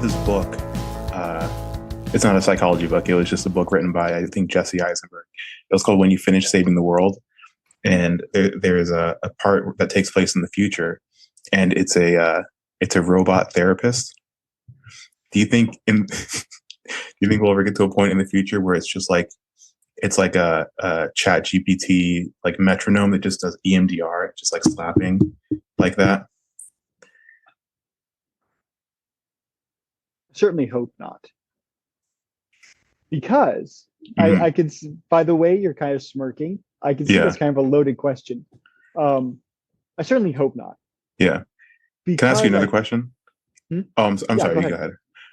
read this book. Uh, it's not a psychology book. It was just a book written by, I think, Jesse Eisenberg. It was called When You Finish Saving the World. And there's a part that takes place in the future, and it's a robot therapist. Do you think do you think we'll ever get to a point in the future where it's like a chat GPT like metronome that just does EMDR, just like slapping like that? Certainly hope not, because Hmm. I could. By the way, you're kind of smirking. I can see Yeah, that's kind of a loaded question. Um, I certainly hope not, yeah. Can I ask you because another I. question? Hmm? Oh, I'm Yeah, go sorry. You go ahead. ahead.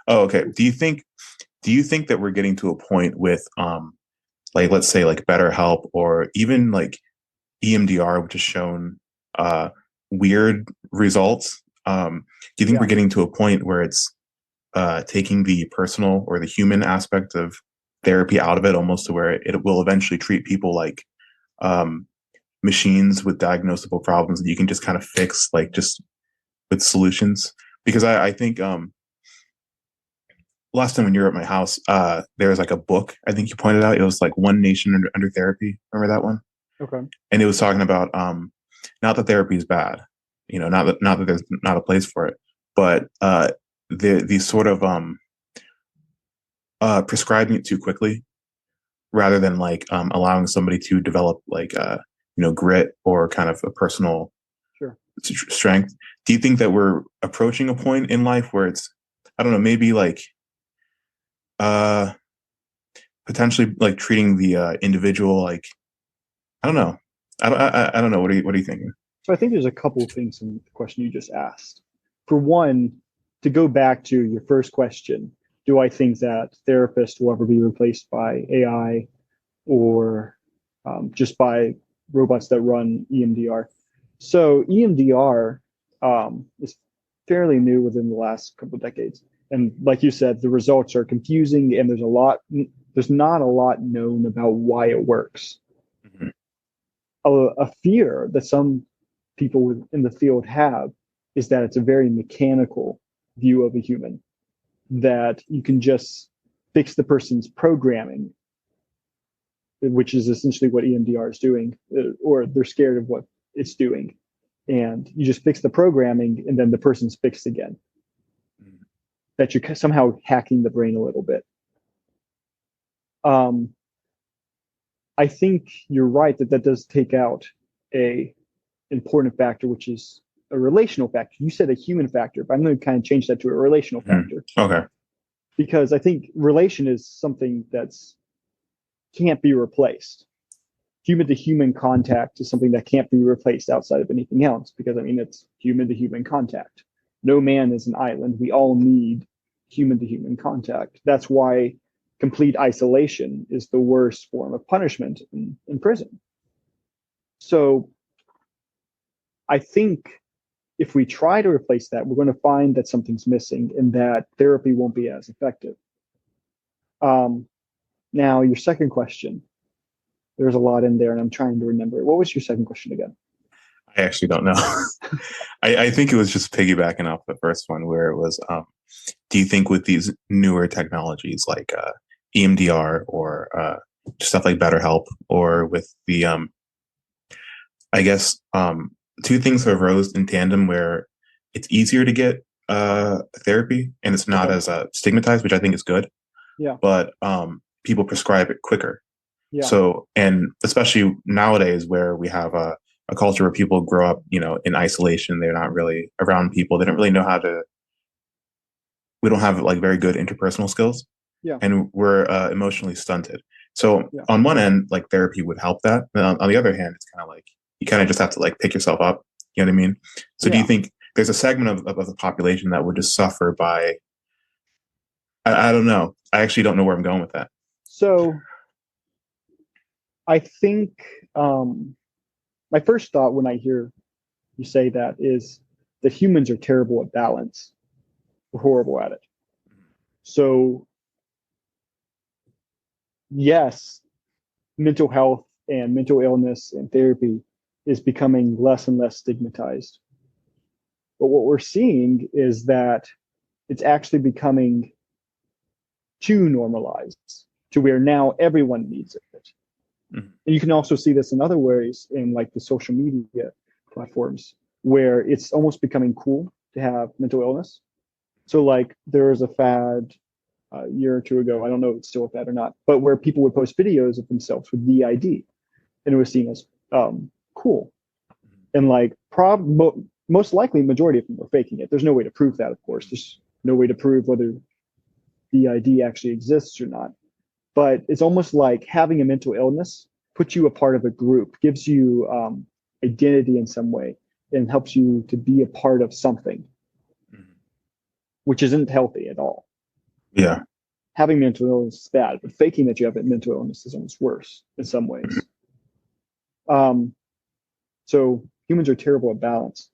Oh, okay. Do you think that we're getting to a point with like let's say like BetterHelp or even like EMDR, which has shown uh, weird results. Do you think we're Yeah, getting to a point where it's taking the personal or the human aspect of therapy out of it, almost to where it will eventually treat people like um, machines with diagnosable problems that you can just kind of fix, like just with solutions? Because I think last time when you were at my house, there was like a book. I think you pointed out it was like One Nation Under Therapy. Remember that one? okay. And it was talking about not that therapy is bad, not that there's not a place for it, but the sort of prescribing it too quickly rather than like allowing somebody to develop like grit or kind of a personal Sure. strength. Do you think that we're approaching a point in life where it's, I don't know, maybe like uh potentially like treating the individual like, I don't know. I don't know. What are you thinking? So I think there's a couple of things in the question you just asked. For one, to go back to your first question, do I think that therapists will ever be replaced by AI or just by robots that run EMDR? So EMDR is fairly new within the last couple of decades, and like you said, the results are confusing, and there's not a lot known about why it works. Mhm. A fear that some people in the field have is that it's a very mechanical view of a human, that you can just fix the person's programming, which is essentially what EMDR is doing, or they're scared of what it's doing. And you just fix the programming and then the person's fixed again. That you're somehow hacking the brain a little bit. Um, I think you're right that that does take out a important factor, which is a relational factor. You said a human factor, but I'm going to kind of change that to a relational Mhm. factor, Okay. because I think relation is something that's can't be replaced. Human to human contact is something that can't be replaced outside of anything else, because I mean it's human to human contact. No man is an island. We all need human to human contact. That's why complete isolation is the worst form of punishment in prison. So I think if we try to replace that, we're going to find that something's missing and that therapy won't be as effective. Um, Now, your second question, there's a lot in there, and I'm trying to remember. What was your second question again? I actually don't know. I think it was just piggybacking off the first one where it was, do you think with these newer technologies like EMDR or stuff like BetterHelp or with the, I guess, two things have rose in tandem where it's easier to get therapy and it's not Okay. as stigmatized, which I think is good, Yeah. but people prescribe it quicker. Yeah. So, and especially nowadays where we have a culture where people grow up, in isolation, they're not really around people. They don't really know how to, we don't have like very good interpersonal skills Yeah. and we're emotionally stunted. So Yeah. on one end, like therapy would help that. And on the other hand, it's kind of like, you kind of just have to like pick yourself up. You know what I mean? So do you Yeah. think there's a segment of the population that would just suffer by, I don't know. I actually don't know where I'm going with that. So I think um, my first thought when I hear you say that is that humans are terrible at balance. We're horrible at it. So yes, mental health and mental illness and therapy is becoming less and less stigmatized. But what we're seeing is that it's actually becoming too normalized to where now everyone needs it. Mhm. And you can also see this in other ways in like the social media platforms where it's almost becoming cool to have mental illness. So like there was a fad a year or two ago, I don't know if it's still a fad or not, but where people would post videos of themselves with DID and it was seen as cool. And like most likely majority of them were faking it. There's no way to prove that, of course. There's no way to prove whether DID actually exists or not. But it's almost like having a mental illness puts you a part of a group, gives you identity in some way, and helps you to be a part of something, Mhm. which isn't healthy at all. Yeah. Having mental illness is bad, but faking that you have a mental illness is almost worse in some Mhm. ways. Um, so humans are terrible at balance.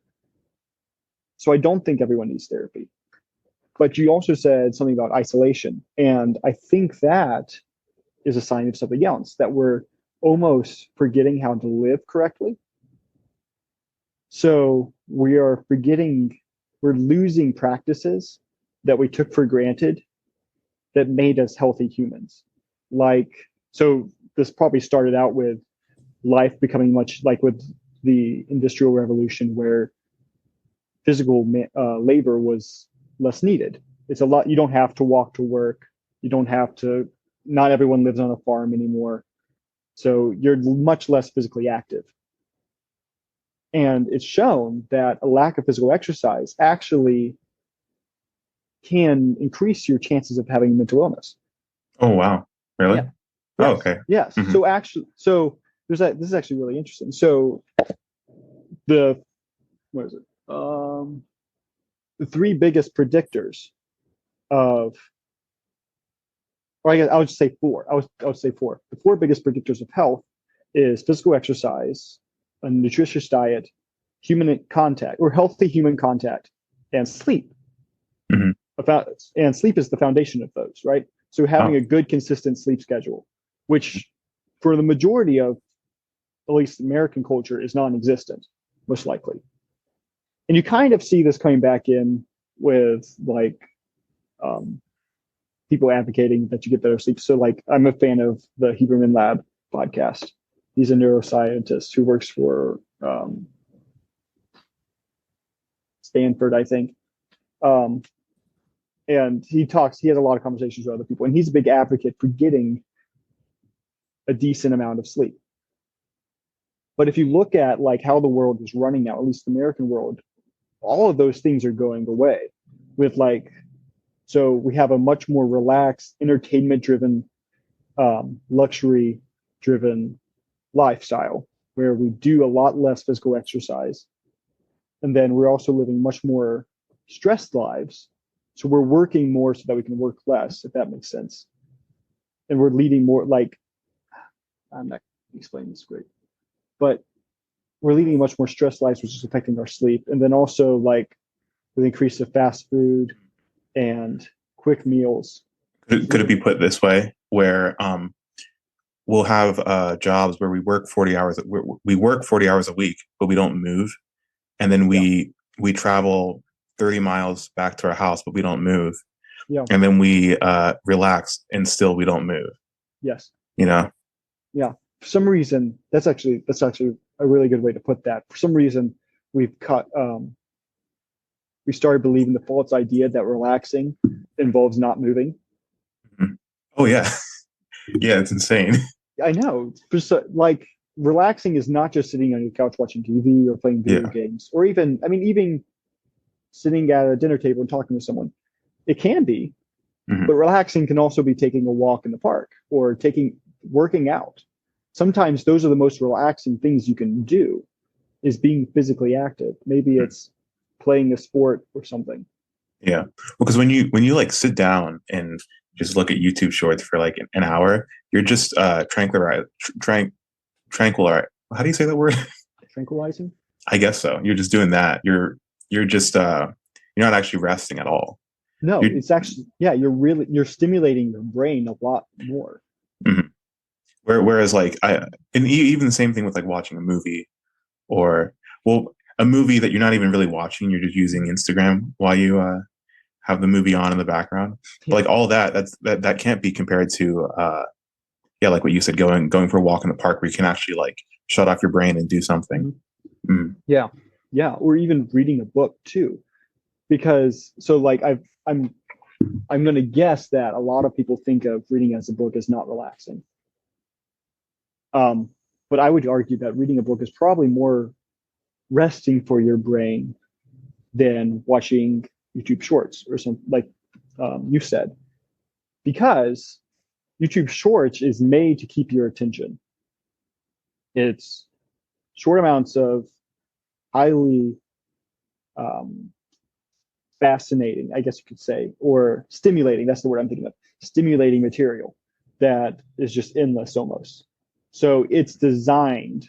So I don't think everyone needs therapy. But you also said something about isolation. And I think that is a sign of something else, that we're almost forgetting how to live correctly. So we are forgetting, we're losing practices that we took for granted that made us healthy humans. Like, so this probably started out with life becoming much like with the Industrial Revolution, where physical labor was less needed. It's a lot. You don't have to walk to work. You don't have to. Not everyone lives on a farm anymore, so you're much less physically active. And it's shown that a lack of physical exercise actually can increase your chances of having mental illness. Oh, wow. Really? Yeah. Oh, Yes. okay. Yes. Hmm. So actually, so there's that. This is actually really interesting. So the what is it? The three biggest predictors of, or I guess I would say four. I would say four. The four biggest predictors of health is physical exercise, a nutritious diet, human contact or healthy human contact, and sleep. Hmm. About and sleep is the foundation of those, right? So having Oh, a good, consistent sleep schedule, which for the majority of at least American culture is non-existent, most likely. And you kind of see this coming back in with like um, people advocating that you get better sleep. So like I'm a fan of the Huberman Lab podcast. He's a neuroscientist who works for Stanford, I think. Um, and he has a lot of conversations with other people, and he's a big advocate for getting a decent amount of sleep. But if you look at like how the world is running now, at least the American world, all of those things are going away with like, so we have a much more relaxed, entertainment driven, luxury driven lifestyle where we do a lot less physical exercise. And then we're also living much more stressed lives. So we're working more so that we can work less, if that makes sense. And we're leading more like, I'm not explaining this great, but we're leading much more stressed lives, which is affecting our sleep. And then also like with increase of fast food and quick meals. could it be put this way, where we'll have jobs where we work 40 hours a week, but we don't move, and then Yeah. we travel 30 miles back to our house, but we don't move, Yeah. and then we relax, and still we don't move. Yes. You know? Yeah. For some reason, that's actually a really good way to put that. For some reason, we've cut we started believing the false idea that relaxing involves not moving. Mhm. Oh yeah, yeah, it's insane. I know, like relaxing is not just sitting on your couch watching TV or playing video Yeah. games, or even, I mean, even sitting at a dinner table and talking to someone. It can be, Hmm. but relaxing can also be taking a walk in the park or working out. Sometimes those are the most relaxing things you can do is being physically active. Maybe it's playing a sport or something. Yeah, because when you like sit down and just look at YouTube shorts for like an hour, you're just tranquilize. How do you say that word? Tranquilizing? I guess so. You're just doing that. You're just you're not actually resting at all. No, You're it's actually, yeah, you're stimulating your brain a lot more. mhm. Whereas like even the same thing with like watching a movie, or well, a movie that you're not even really watching, you're just using Instagram while you have the movie on in the background. But Yeah. like all that, that can't be compared to yeah, like what you said, going for a walk in the park where you can actually like shut off your brain and do something. Mhm. Mm. Yeah. Yeah. Or even reading a book too. Because so like I'm gonna guess that a lot of people think of reading as a book as not relaxing. Um, but I would argue that reading a book is probably more resting for your brain than watching YouTube shorts or something like you said, because YouTube shorts is made to keep your attention. It's short amounts of highly um, fascinating, I guess you could say, or stimulating. That's the word I'm thinking of. Stimulating material that is just endless almost. So it's designed,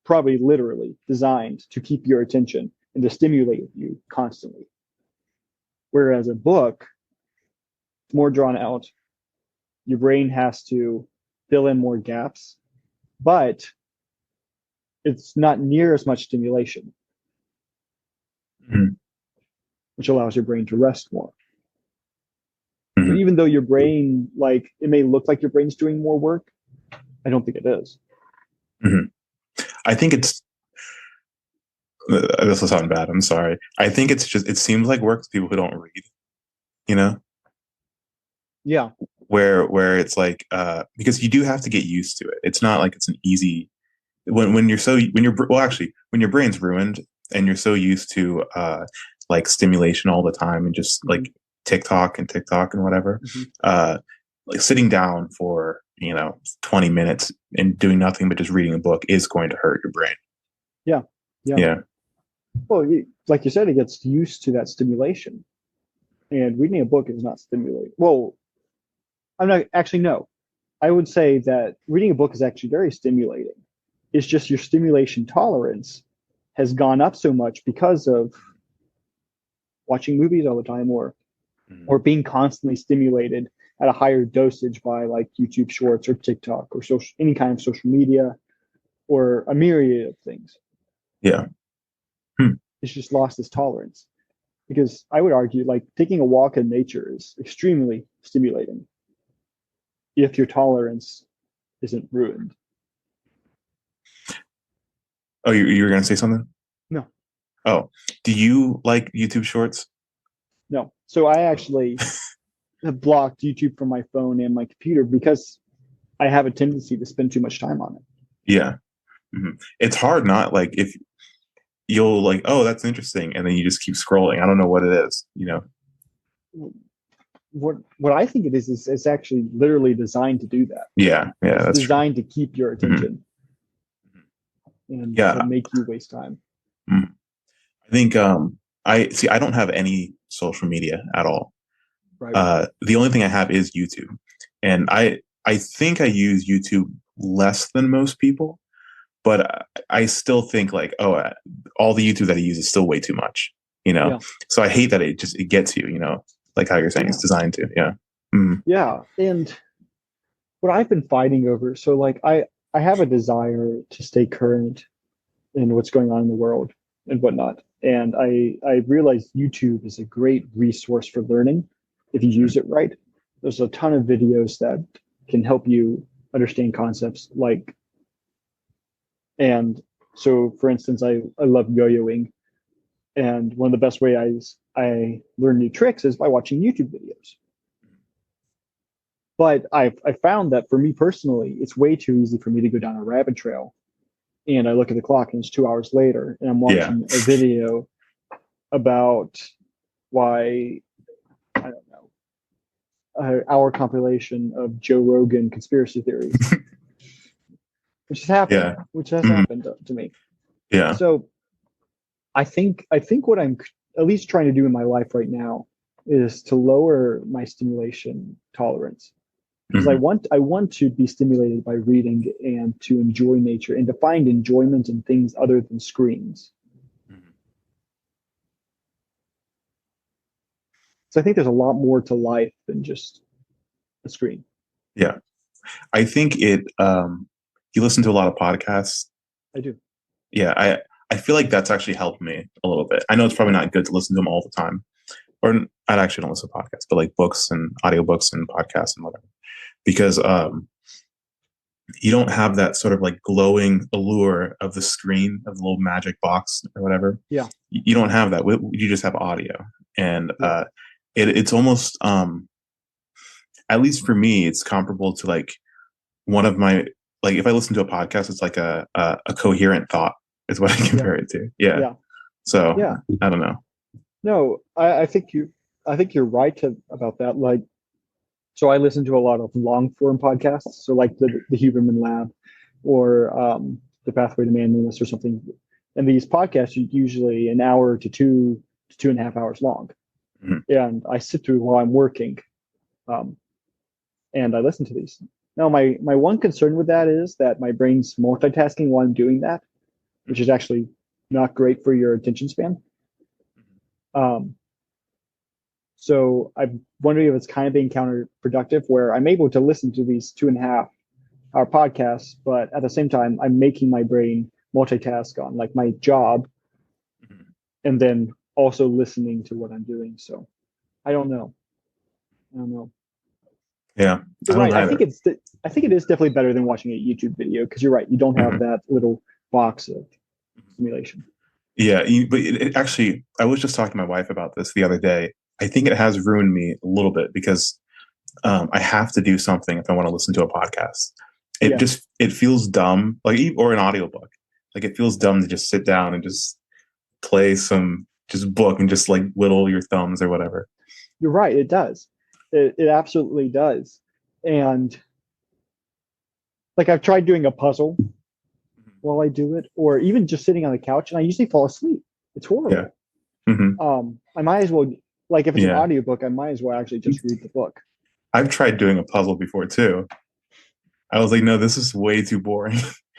probably literally designed to keep your attention and to stimulate you constantly. Whereas a book, it's more drawn out. Your brain has to fill in more gaps, but it's not near as much stimulation, Mm. which allows your brain to rest more. So Mm. even though your brain, like, it may look like your brain's doing more work, I don't think it is. Mm. I think it's this will sound bad. I'm sorry. I think it's just it seems like work to people who don't read. You know, Yeah. where it's like because you do have to get used to it. It's not like it's an easy when you're so when you're well actually when your brain's ruined and you're so used to like stimulation all the time and just Mm-hmm. like TikTok and whatever Mm-hmm. like sitting down for 20 minutes and doing nothing but just reading a book is going to hurt your brain. Yeah. Yeah. Yeah. Well, like you said, it gets used to that stimulation. And reading a book is not stimulating. Well, I'm not actually, no. I would say that reading a book is actually very stimulating. It's just your stimulation tolerance has gone up so much because of watching movies all the time Mhm. or being constantly stimulated at a higher dosage by like YouTube shorts or TikTok or social any kind of social media or a myriad of things. Yeah. Hmm. It's just lost its tolerance. Because I would argue like taking a walk in nature is extremely stimulating if your tolerance isn't ruined. Oh, you were going to say something? No, Oh, do you like YouTube shorts? no. So I actually have blocked YouTube from my phone and my computer because I have a tendency to spend too much time on it. Yeah. Hmm. It's hard not like if you'll like, oh, that's interesting, and then you just keep scrolling. I don't know what it is. What I think it is it's actually literally designed to do that. Yeah, yeah, It's that's true. designed to keep your Hmm. attention and to Yeah. make you waste time. Mm. I think I see I don't have any social media at all. Right. The only thing I have is YouTube. And I think I use YouTube less than most people, but I still think like, oh, all the YouTube that I use is still way too much, you know? Yeah. So I hate that it gets you, like how you're saying Yeah. it's designed to. Yeah. Mm. Yeah. And what I've been fighting over, so like I have a desire to stay current in what's going on in the world and whatnot. And I realize YouTube is a great resource for learning if you use it right. There's a ton of videos that can help you understand concepts like, and so for instance, I love yo-yoing. And one of the best ways I learn new tricks is by watching YouTube videos. But I found that for me personally, it's way too easy for me to go down a rabbit trail and I look at the clock and it's 2 hours later and I'm Yeah. watching a video about why, I don't know, our compilation of Joe Rogan conspiracy theories, Yeah. which has Mhm. happened to me. Yeah. So I think what I'm at least trying to do in my life right now is to lower my stimulation tolerance because Mhm. I want to be stimulated by reading and to enjoy nature and to find enjoyment in things other than screens. Mhm. So I think there's a lot more to life than just a screen. Yeah. I think you listen to a lot of podcasts. I do. Yeah, I feel like that's actually helped me a little bit. I know it's probably not good to listen to them all the time, or I actually don't listen to podcasts, but like books and audiobooks and podcasts and whatever, because you don't have that sort of like glowing allure of the screen of the little magic box or whatever. Yeah. You don't have that. You just have audio, and Yeah. it's almost at least for me, it's comparable to like one of my like if I listen to a podcast, it's like a coherent thought is what I Yeah. compare it to. Yeah. Yeah. So Yeah. I don't know. No, I think you're right about that. Like, so I listen to a lot of long form podcasts, so like the Huberman Lab, or the Pathway to Manliness or something. And these podcasts are usually an hour to 2.5 hours long, Mhm. and I sit through while I'm working, um, and I listen to these. Now, my one concern with that is that my brain's multitasking while I'm doing that, which is actually not great for your attention span. Um, So I'm wondering if it's kind of being counterproductive, where I'm able to listen to these 2.5 hour podcasts, but at the same time, I'm making my brain multitask on like my job Mhm. and then also listening to what I'm doing. So I don't know. I don't know. Yeah, I You're don't right. either. I think it is definitely better than watching a YouTube video, because you're right. You don't have Mhm. that little box of simulation. Yeah, but it actually, I was just talking to my wife about this the other day. I think it has ruined me a little bit because I have to do something if I want to listen to a podcast. Yeah. It feels dumb, like or an audiobook. Like it feels dumb to just sit down and just play some just book and just like whittle your thumbs or whatever. You're right. It does. It absolutely does. And like I've tried doing a puzzle while I do it, or even just sitting on the couch, and I usually fall asleep. It's Yeah. horrible. Hmm. I might as well, like if it's an Yeah. audiobook, I might as well actually just read the book. I've tried doing a puzzle before too. I was like, no, this is way too boring.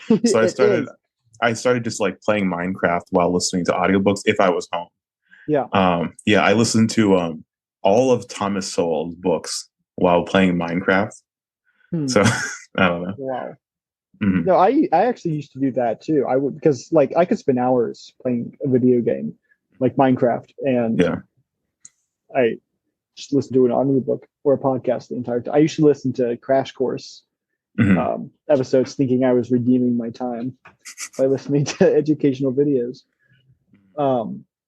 So It is. I started just like playing Minecraft while listening to audiobooks if I was home. Yeah. Yeah, I listened to all of Thomas Sowell's books while playing Minecraft. Hmm. So I don't know. Wow. Mhm. No, I actually used to do that too. I would, because like I could spend hours playing a video game like Minecraft, and Yeah. I just listen to an audiobook or a podcast the entire time. I used to listen to Crash Course Hmm. episodes, thinking I was redeeming my time by listening to educational videos.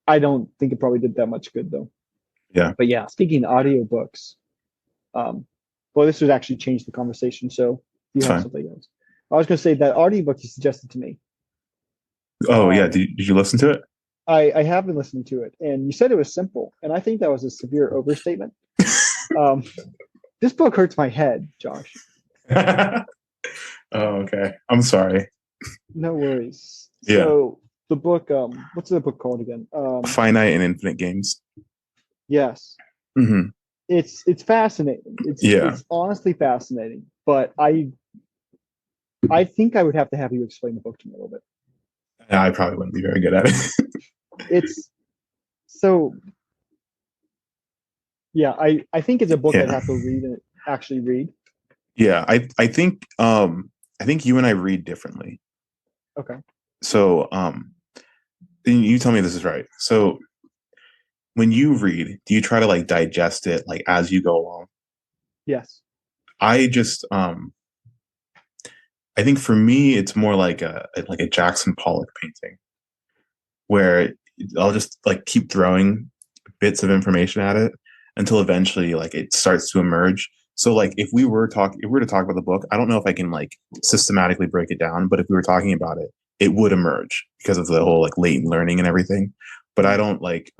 I don't think it probably did that much good though. Yeah. But yeah, speaking of audiobooks, um, well, this would actually change the conversation. So you It's have fine. something else. I was going to say that audiobook you suggested to me. Oh yeah. Um, Did you listen to it? I have been listening to it, and you said it was simple, and I think that was a severe overstatement. Um, this book hurts my head, Josh. Oh, okay. I'm sorry. No worries. Yeah. So the book, what's the book called again? Finite and infinite games. Yes, Hmm. it's fascinating. Yeah. It's honestly fascinating, but I think I would have to have you explain the book to me a little bit. I probably wouldn't be very good at it. It's so yeah. I think it's a book I'd Yeah. have to read and actually read. Yeah. I think you and I read differently. Okay. So you tell me this is right. So when you read, do you try to like digest it like as you go along? Yes. I just I think for me it's more like a Jackson Pollock painting where I'll just like keep throwing bits of information at it until eventually like it starts to emerge. So like if we were to talk about the book, I don't know if I can like systematically break it down, but if we were talking about it, it would emerge because of the whole like latent learning and everything. But I Hmm. don't like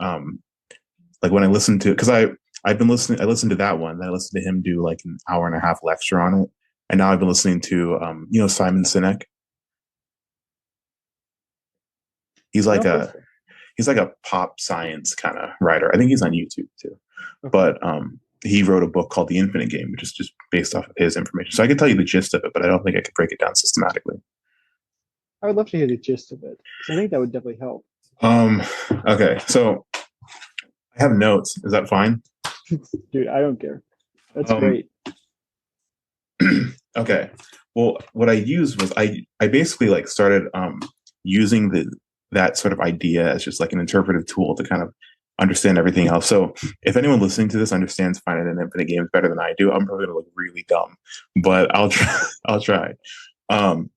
when I listen to because I listened to that one, then I listened to him do like an hour and a half lecture on it. And now I've been listening to Simon Sinek. He's I like don't think a so. he's like a pop science kind of writer. I think he's on YouTube too. Okay. But he wrote a book called The Infinite Game, which is just based off of his information. So I can tell you the gist of it, but I don't think I could break it down systematically. I would love to hear the gist of it, because I think that would definitely help. Um, okay, so I have notes. Is that fine? Dude, I don't care. That's Um, great. okay. Well, what I used was I basically like started using that sort of idea as just like an interpretive tool to kind of understand everything else. So if anyone listening to this understands finite and infinite games better than I do, I'm probably gonna look really dumb, but I'll try. I'll try. Um,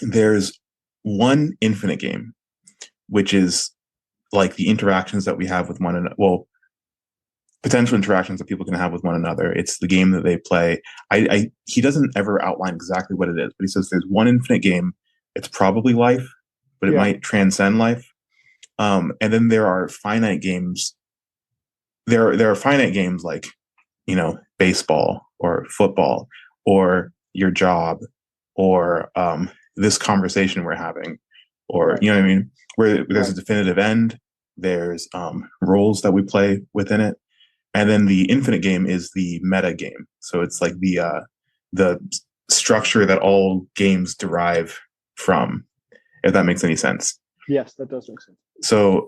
there's one infinite game, which is like the interactions that we have with one another. Well, potential interactions that people can have with one another. It's the game that they play. He doesn't ever outline exactly what it is, but he says there's one infinite game. It's probably life, but it Yeah. might transcend life. And then there are finite games. There are finite games like, baseball or football or your job or this conversation we're having, or Right. you know what I mean, where there's a Right. definitive end. There's roles that we play within it, and then the infinite game is the meta game. So it's like the structure that all games derive from, if that makes any sense. Yes, that does make sense. So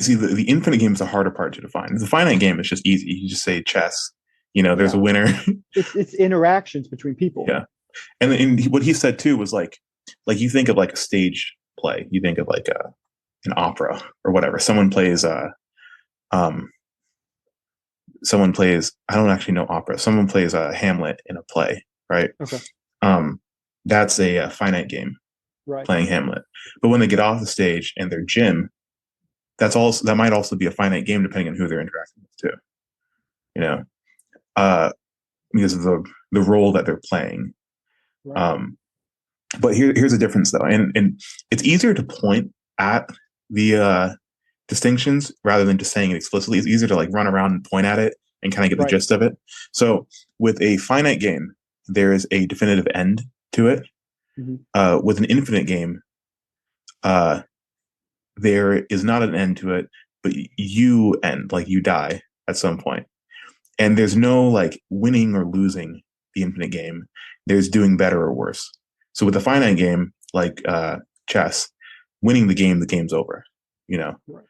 see, the infinite game is the harder part to define. The finite game is just easy. You just say chess. There's a Yeah. winner. It's interactions between people. Yeah. And what he said too was like you think of like a stage play. You think of like an opera or whatever. Um someone plays, I don't actually know opera. Someone plays a Hamlet in a play, right? Okay. That's a finite game, Right. playing Hamlet. But when they get off the stage and they're Jim, that might also be a finite game depending on who they're interacting with too. Uh, because of the role that they're playing. Right. But here's a difference though, and it's easier to point at the distinctions rather than just saying it explicitly. It's easier to like run around and point at it and kind of get the Right. gist of it. So with a finite game, there is a definitive end to it. Mm-hmm. With an infinite game, there is not an end to it, but you end, like you die at some point. And there's no like winning or losing the infinite game. There's doing better or worse. So with a finite game like chess, winning the game's over. Right.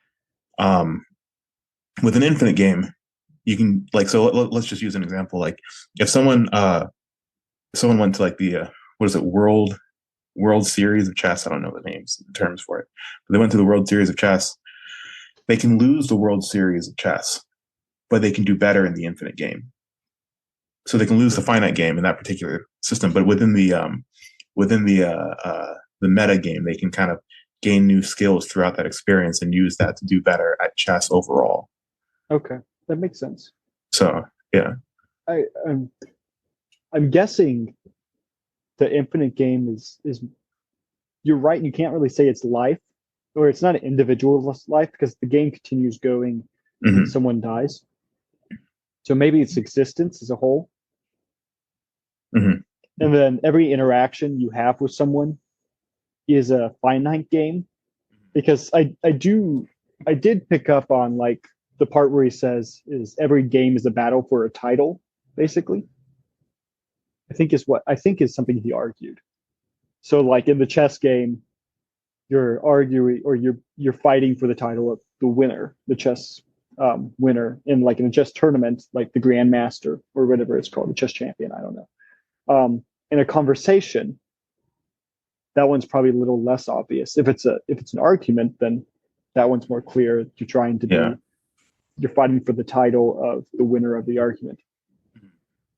With an infinite game, you can like, so let's just use an example. Like if someone went to like the what is it, World Series of Chess. I don't know the terms for it, but they went to the World Series of Chess. They can lose the World Series of Chess, but they can do better in the infinite game. So they can lose the finite game in that particular system, but within the meta game, they can kind of gain new skills throughout that experience and use that to do better at chess overall. Okay, that makes sense. So yeah, I'm guessing the infinite game is you're right. You can't really say it's life, or it's not an individual life because the game continues going when someone dies. So maybe it's existence as a whole. Mm-hmm. And then every interaction you have with someone is a finite game. Because I did pick up on like the part where he says is every game is a battle for a title, basically. I think is something he argued. So like in the chess game, you're arguing or you're fighting for the title of the winner, the chess winner in like in a chess tournament, like the grandmaster or whatever it's called, the chess champion. I don't know. In a conversation, that one's probably a little less obvious. If it's an argument, then that one's more clear. You're trying to be, you're fighting for the title of the winner of the argument.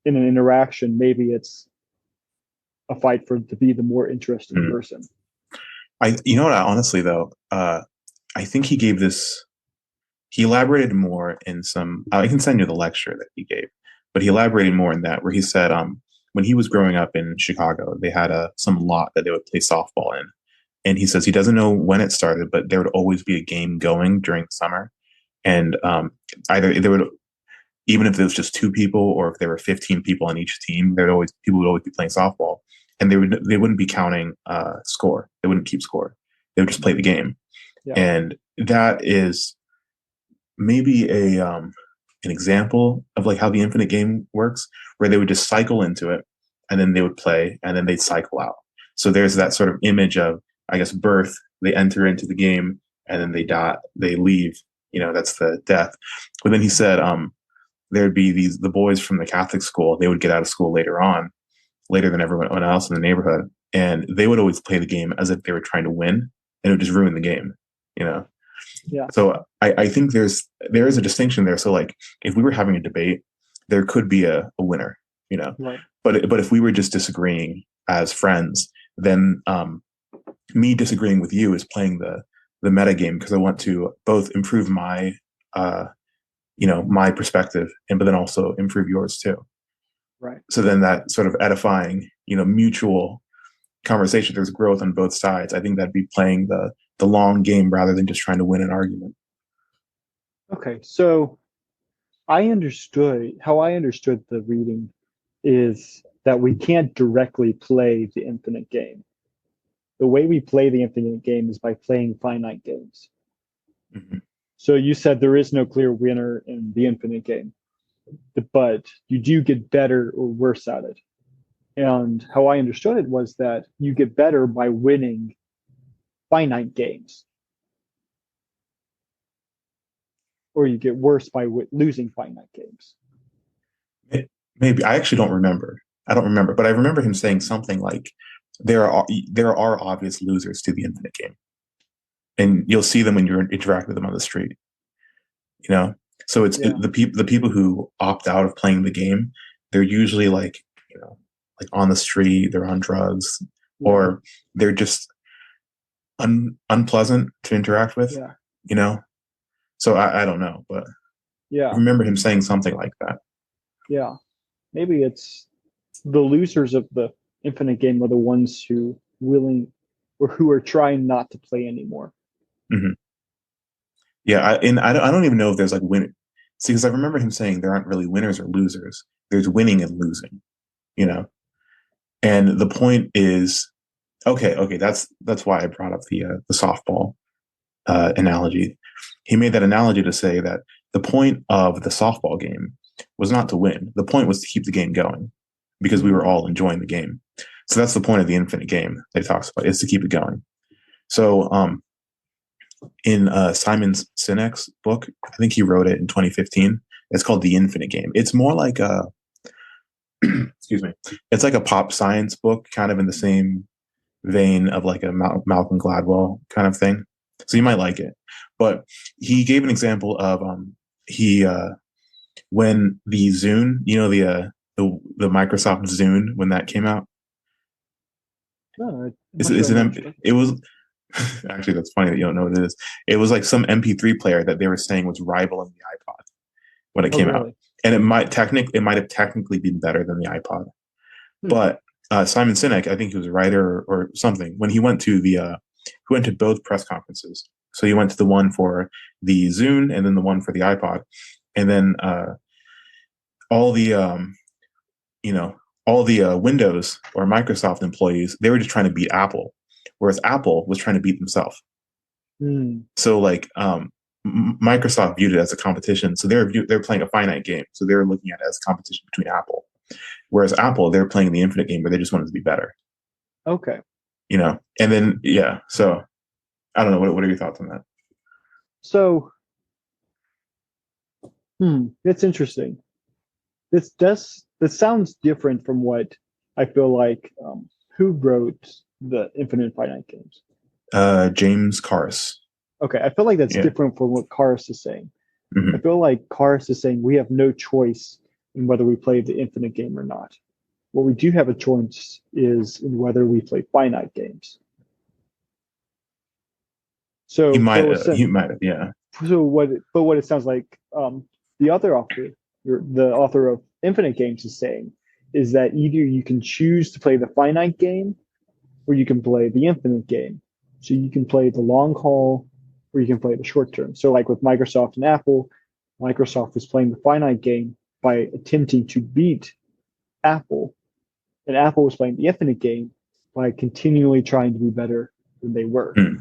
In an interaction, maybe it's a fight to be the more interesting person. You know what? Honestly, though, I think he elaborated more in some. I can send you the lecture that he gave, but he elaborated more in that where he said, when he was growing up in Chicago, they had some lot that they would play softball in, and he says he doesn't know when it started, but there would always be a game going during the summer, and either there would, even if there was just 2 people or if there were 15 people on each team, people would always be playing softball, and they wouldn't be counting score. They wouldn't keep score. They would just play the game, and that is maybe an example of like how the infinite game works, where they would just cycle into it, and then they would play, and then they'd cycle out. So there's that sort of image of, I guess, birth. They enter into the game, and then they die. They leave. That's the death. But then he said, there'd be the boys from the Catholic school. They would get out of school later than everyone else in the neighborhood, and they would always play the game as if they were trying to win, and it would just ruin the game. Yeah. So I think there is a distinction there. So like if we were having a debate, there could be a winner, you know. Right. But if we were just disagreeing as friends, then me disagreeing with you is playing the meta game because I want to both improve my my perspective and but then also improve yours too. Right. So then that sort of edifying, mutual conversation, there's growth on both sides. I think that'd be playing the long game rather than just trying to win an argument. Okay. So how I understood the reading is that we can't directly play the infinite game. The way we play the infinite game is by playing finite games. Mm-hmm. So you said there is no clear winner in the infinite game, but you do get better or worse at it. And how I understood it was that you get better by winning finite games, or you get worse by losing finite games. Maybe I actually don't remember. I don't remember, but I remember him saying something like, "There are obvious losers to the infinite game, and you'll see them when you interact with them on the street." You know, so Yeah. the people who opt out of playing the game, they're usually like like on the street, they're on drugs, Yeah. or they're just unpleasant to interact with. Yeah. You know, so I don't know, but I Yeah. remember him saying something like that. Yeah. Maybe it's the losers of the infinite game are the ones who willing or who are trying not to play anymore. Hmm. Yeah, I don't even know if there's like win. See, because I remember him saying there aren't really winners or losers. There's winning and losing, you know. And the point is, okay, that's why I brought up the softball analogy. He made that analogy to say that the point of the softball game was not to win. The point was to keep the game going because we were Mm. all enjoying the game. So that's the point of the infinite game that he talks about is to keep it going. So in Simon Sinek's book, I think he wrote it in 2015. It's called The Infinite Game. It's more like a excuse me. It's like a pop science book, kind of in the same vein of like a Malcolm Gladwell kind of thing. So you might like it. But he gave an example of he when the Zune, the Microsoft Zune when that came out. No, I'm not sure I know what you're talking It was actually that's funny that you don't know what it is. It was like some MP3 player that they were saying was rivaling the iPod when it about. Oh, came out, really? and it might have technically been better than the iPod. Hmm. But Simon Sinek, I think he was a writer or something. When he went to he went to both press conferences. So he went to the one for the Zune and then the one for the iPod, and then all the you know all the Windows or Microsoft employees, they were just trying to beat Apple, whereas Apple was trying to beat themselves. Hmm. So like Microsoft viewed it as a competition. So they're playing a finite game. So they're looking at it as a competition between Apple. Whereas Apple, they're playing the infinite game where they just wanted to be better. Okay. And then yeah. So I don't know. What are your thoughts on that? So, it's interesting. This sounds different from what I feel like who wrote the Infinite Finite Games. James Cars. Okay, I feel like that's Yeah. different from what Karis is saying. I Hmm. feel like Karis is saying we have no choice in whether we play the infinite game or not. What we do have a choice is in whether we play finite games. So, but He might have. Yeah. what it sounds like the other author, the author of Infinite Games, is saying is that either you can choose to play the finite game or you can play the infinite game. So you can play the long haul or you can play the short term. So like with Microsoft and Apple, Microsoft was playing the finite game by attempting to beat Apple, and Apple was playing the infinite game by continually trying to be better than they were. Mm-hmm.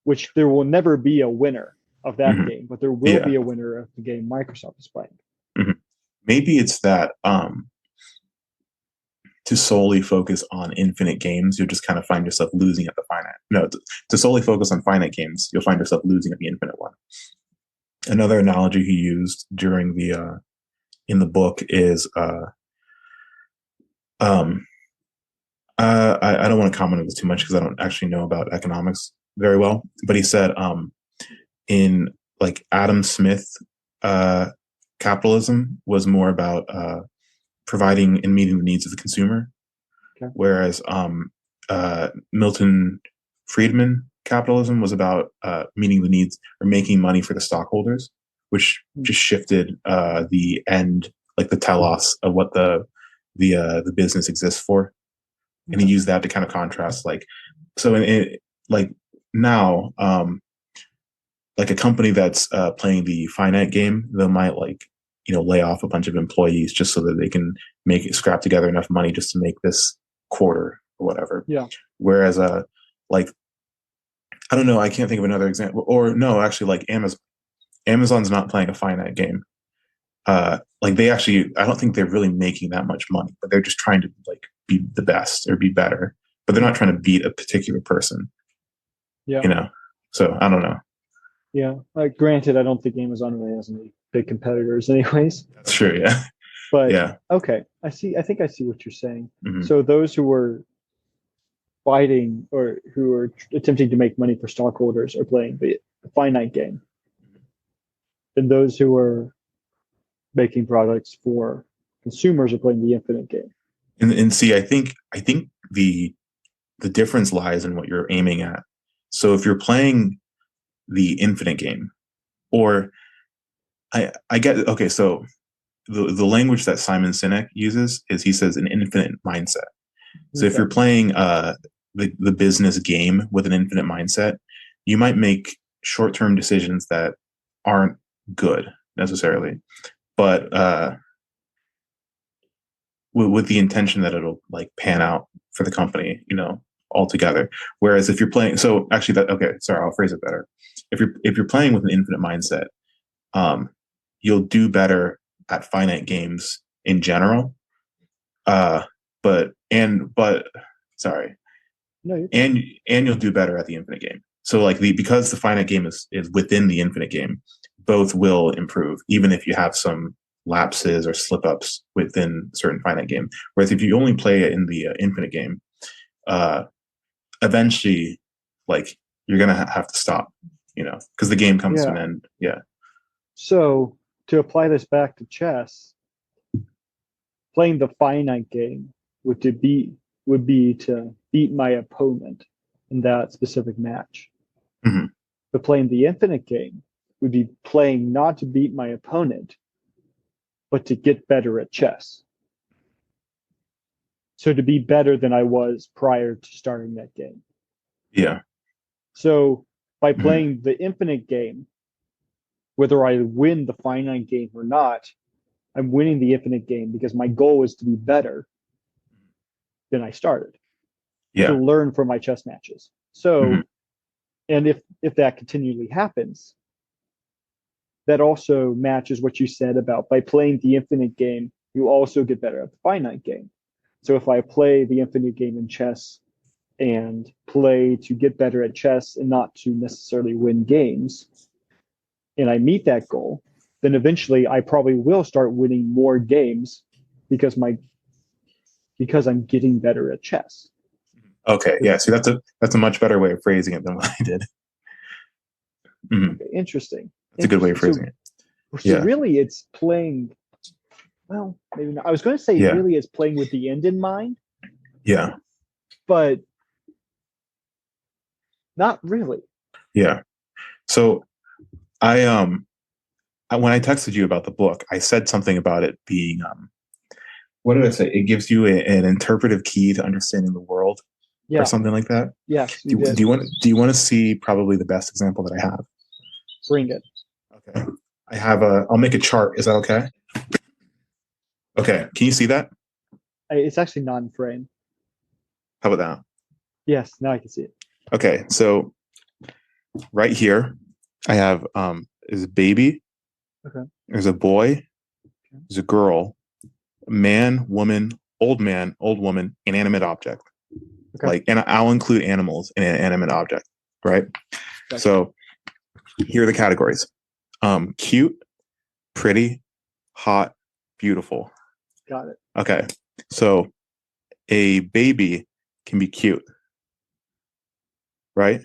Which there will never be a winner of that Mm-hmm. game, but there will Yeah. be a winner of the game Microsoft is playing. Mm-hmm. Maybe it's that to solely focus on infinite games, you'll just kind of find yourself losing at the finite. No, to solely focus on finite games, you'll find yourself losing at the infinite one. Another analogy he used during the in the book is um I don't want to comment on this too much because I don't actually know about economics very well. But he said in like Adam Smith uh, capitalism was more about providing and meeting the needs of the consumer, Okay. whereas Milton Friedman capitalism was about meeting the needs or making money for the stockholders, which just shifted the end, like the telos of what the business exists for, and he used that to kind of contrast like so like now like a company that's playing the finite game, they might like lay off a bunch of employees just so that they can make it scrap together enough money just to make this quarter or whatever. Yeah. Whereas like I don't know, I can't think of another example. Or no, actually, like Amazon's not playing a finite game. Like they actually, I don't think they're really making that much money, but they're just trying to like be the best or be better. But they're not trying to beat a particular person. Yeah. So I don't know. Yeah. Granted, I don't think Amazon really has any big competitors, anyways. That's true. Yeah. But Yeah. okay, I see. I think I see what you're saying. Mm-hmm. So those who were fighting or who are attempting to make money for stockholders are playing the finite game, and those who are making products for consumers are playing the infinite game. And see, I think the difference lies in what you're aiming at. So if you're playing the infinite game, or I get okay, so the language that Simon Sinek uses is he says an infinite mindset. So if you're playing the business game with an infinite mindset, you might make short-term decisions that aren't good necessarily, but with the intention that it'll like pan out for the company, altogether. Whereas if you're playing, so actually sorry, I'll phrase it better. If you're playing with an infinite mindset, you'll do better at finite games in general. But sorry, No, and you'll do better at the infinite game. So like because the finite game is within the infinite game, both will improve, even if you have some lapses or slip ups within certain finite game. Whereas if you only play it in the infinite game, eventually, like you're gonna have to stop, because the game comes to an end. Yeah. So to apply this back to chess, playing the finite game would be to beat my opponent in that specific match. Mm-hmm. But playing the infinite game would be playing not to beat my opponent, but to get better at chess. So to be better than I was prior to starting that game. Yeah. So by playing the infinite game, whether I win the finite game or not, I'm winning the infinite game because my goal is to be better than I started. Yeah. To learn from my chess matches. So, and if that continually happens, that also matches what you said about by playing the infinite game, you also get better at the finite game. So if I play the infinite game in chess and play to get better at chess and not to necessarily win games, and I meet that goal, then eventually I probably will start winning more games because I'm getting better at chess. Okay. Yeah. See, that's a much better way of phrasing it than what I did. Mm-hmm. Okay, interesting. That's a good way of phrasing it. So really, it's playing. Well, maybe not. I was going to say really, it's playing with the end in mind. Yeah. But not really. Yeah. So when I texted you about the book, I said something about it being what did I say? It gives you an interpretive key to understanding the world, or something like that. Yes. Do you want to see probably the best example that I have? Bring it. Okay. I'll make a chart. Is that okay? Okay. Can you see that? It's actually not in frame. How about that? Yes. Now I can see it. Okay. So right here, I have is a baby. Okay. There's a boy. There's a girl. Man, woman, old man, old woman, inanimate object. Okay. Like, and I'll include animals in an animate object, right? Gotcha. So here are the categories: cute, pretty, hot, beautiful. Got it. Okay, so a baby can be cute, right?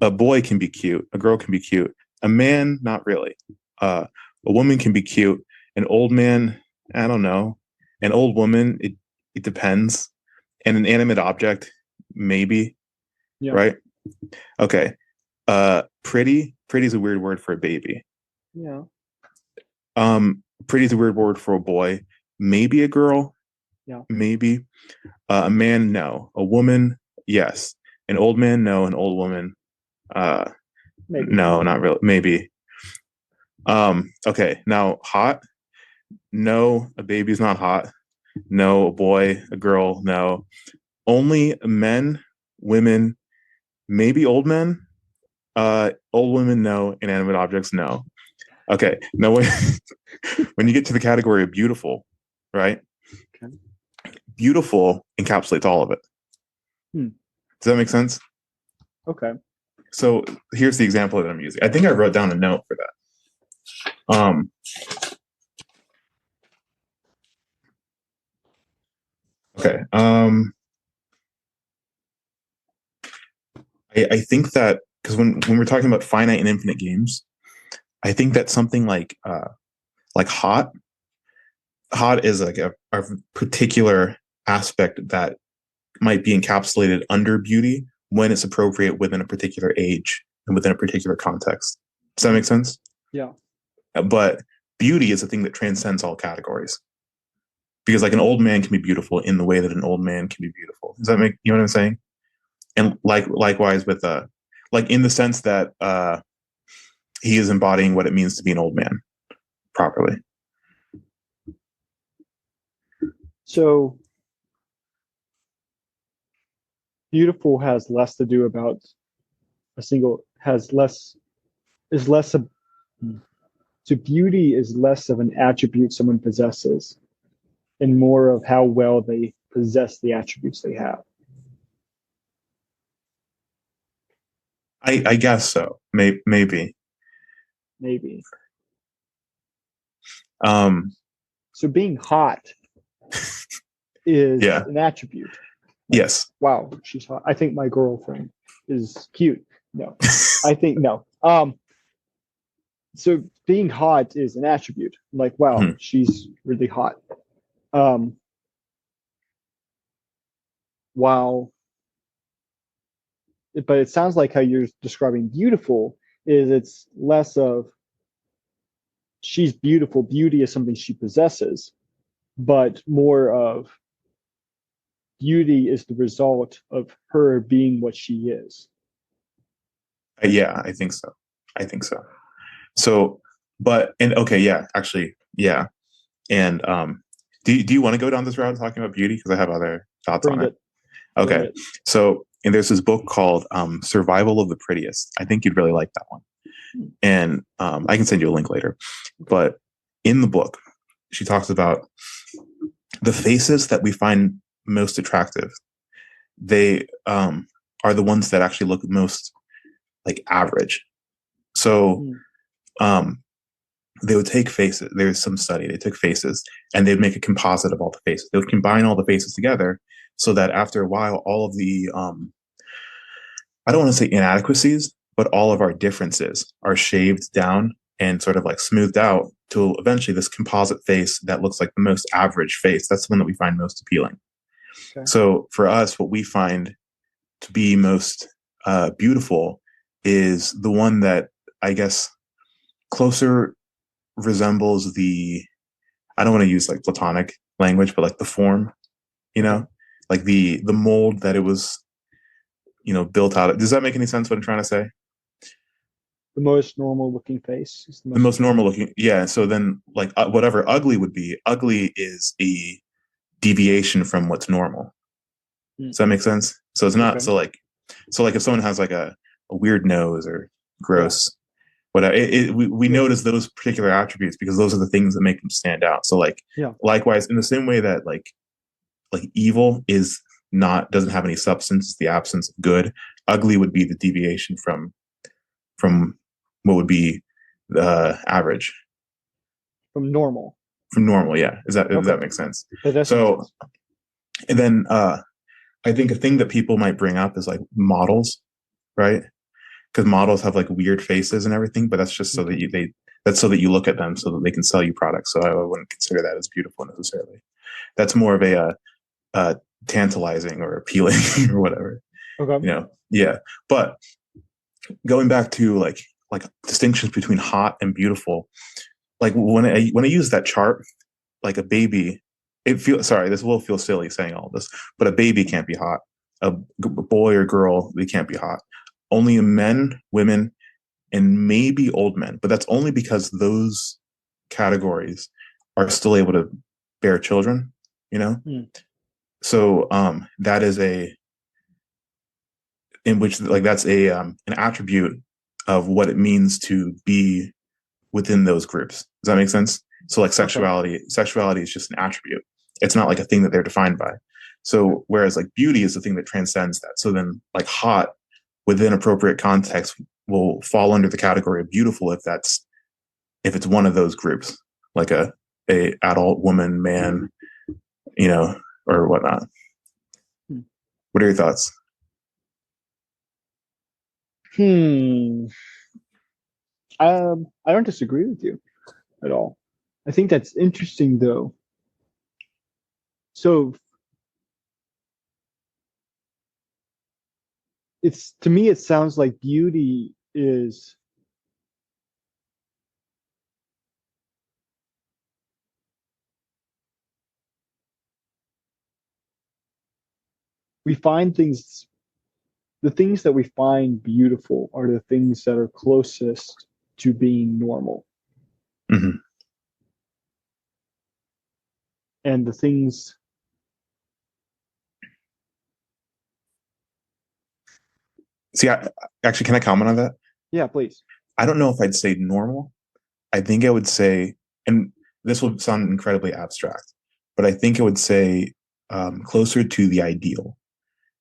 a boy can be cute, a girl can be cute, a man not really. A woman can be cute, an old man, I don't know, an old woman, it depends, and an animate object, maybe, Yeah. right? Okay. Pretty is a weird word for a baby. Yeah. Pretty is a weird word for a boy. Maybe a girl, Yeah. maybe. A man, no. A woman, yes. An old man, no. An old woman, uh, Maybe. no, not really. Maybe. Okay. Now, hot, no. A baby's not hot. No. A boy, a girl, no. Only men, women, maybe old men. Old women, no. Inanimate objects, no. Okay. Now, when you get to the category of beautiful, right? Okay. Beautiful encapsulates all of it. Hmm. Does that make sense? Okay. So here's the example that I'm using. I think I wrote down a note for that. Okay. I think that because when we're talking about finite and infinite games, I think that something like hot is like a particular aspect that might be encapsulated under beauty when it's appropriate within a particular age and within a particular context. Does that make sense? Yeah. But beauty is a thing that transcends all categories because like an old man can be beautiful in the way that an old man can be beautiful. Does that make you know what I'm saying? And likewise with like in the sense that he is embodying what it means to be an old man properly. So beautiful has less to do about a single has less is less of so beauty is less of an attribute someone possesses and more of how well they possess the attributes they have. I guess so. Maybe. Maybe. Um, So being hot is yeah. an attribute. Like, Yes. wow, she's hot. I think my girlfriend is cute. No. I think no. So being hot is an attribute. Like, wow, Mhm. she's really hot. Um, wow. But it sounds like how you're describing beautiful is it's less of she's beautiful. Beauty is something she possesses, but more of beauty is the result of her being what she is. Yeah, I think so. I think so. So, but and okay, yeah, actually, yeah. And do you want to go down this route talking about beauty? Because I have other thoughts on Bring it. it, bring Okay. it. So, and there's this book called Survival of the Prettiest. I think you'd really like that one. And I can send you a link later. But in the book, she talks about the faces that we find most attractive. They are the ones that actually look most like average. So Mm. um, they would take faces. There's some study. They took faces and they'd make a composite of all the faces. They would combine all the faces together so that after a while, all of the I don't want to say inadequacies, but all of our differences are shaved down and sort of like smoothed out to eventually this composite face that looks like the most average face. That's the one that we find most appealing. Okay. So for us, what we find to be most beautiful is the one that I guess closer resembles the I don't want to use like platonic language, but like the form, you Okay. know, like the mold that it was, built out of. Does that make any sense what I'm trying to say? The most normal looking face is the The most most normal looking, yeah. So then like whatever ugly would be, ugly is a deviation from what's normal. mm. Does that make sense? So it's not Okay. so like if someone has like a weird nose or Yeah. gross whatever we Yeah. notice those particular attributes because those are the things that make them stand out. So like Yeah. likewise in the same way that like evil is not doesn't have any substance, it's the absence of good. Ugly would be the deviation from what would be average From normal. from normal. Yeah, does Okay. that make sense? That does make So sense. and then I think a thing that people might bring up is like models, right? because models have like weird faces and everything, but that's just so that Okay. that's so that you look at them so that they can sell you products. So I wouldn't consider that as beautiful necessarily. That's more of tantalizing or appealing or whatever, Okay. you know. Yeah, but going back to like distinctions between hot and beautiful, like when I use that chart, like a baby, it feels sorry, this will feel silly saying all this, but a baby can't be hot. A boy or girl, they can't be hot. Only men, women, and maybe old men, but that's only because those categories are still able to bear children, you know? Hmm. So that is a in which like that's a an attribute of what it means to be within those groups. Does that make sense? So like Okay. sexuality is just an attribute. It's not like a thing that they're defined by. So whereas like beauty is the thing that transcends that. So then like hot within appropriate context will fall under the category of beautiful if it's one of those groups, like a adult woman, man, you know, or whatnot. Hmm. What are your thoughts? Hmm. I don't disagree with you at all. I think that's interesting though. So it's to me it sounds like beauty is we find things the things that we find beautiful are the things that are closest to being normal. Mm-hmm. And the things See, actually, can I comment on that? yeah, please. I don't know if I'd say normal. I think I would say, and this will sound incredibly abstract, but I think I would say closer to the ideal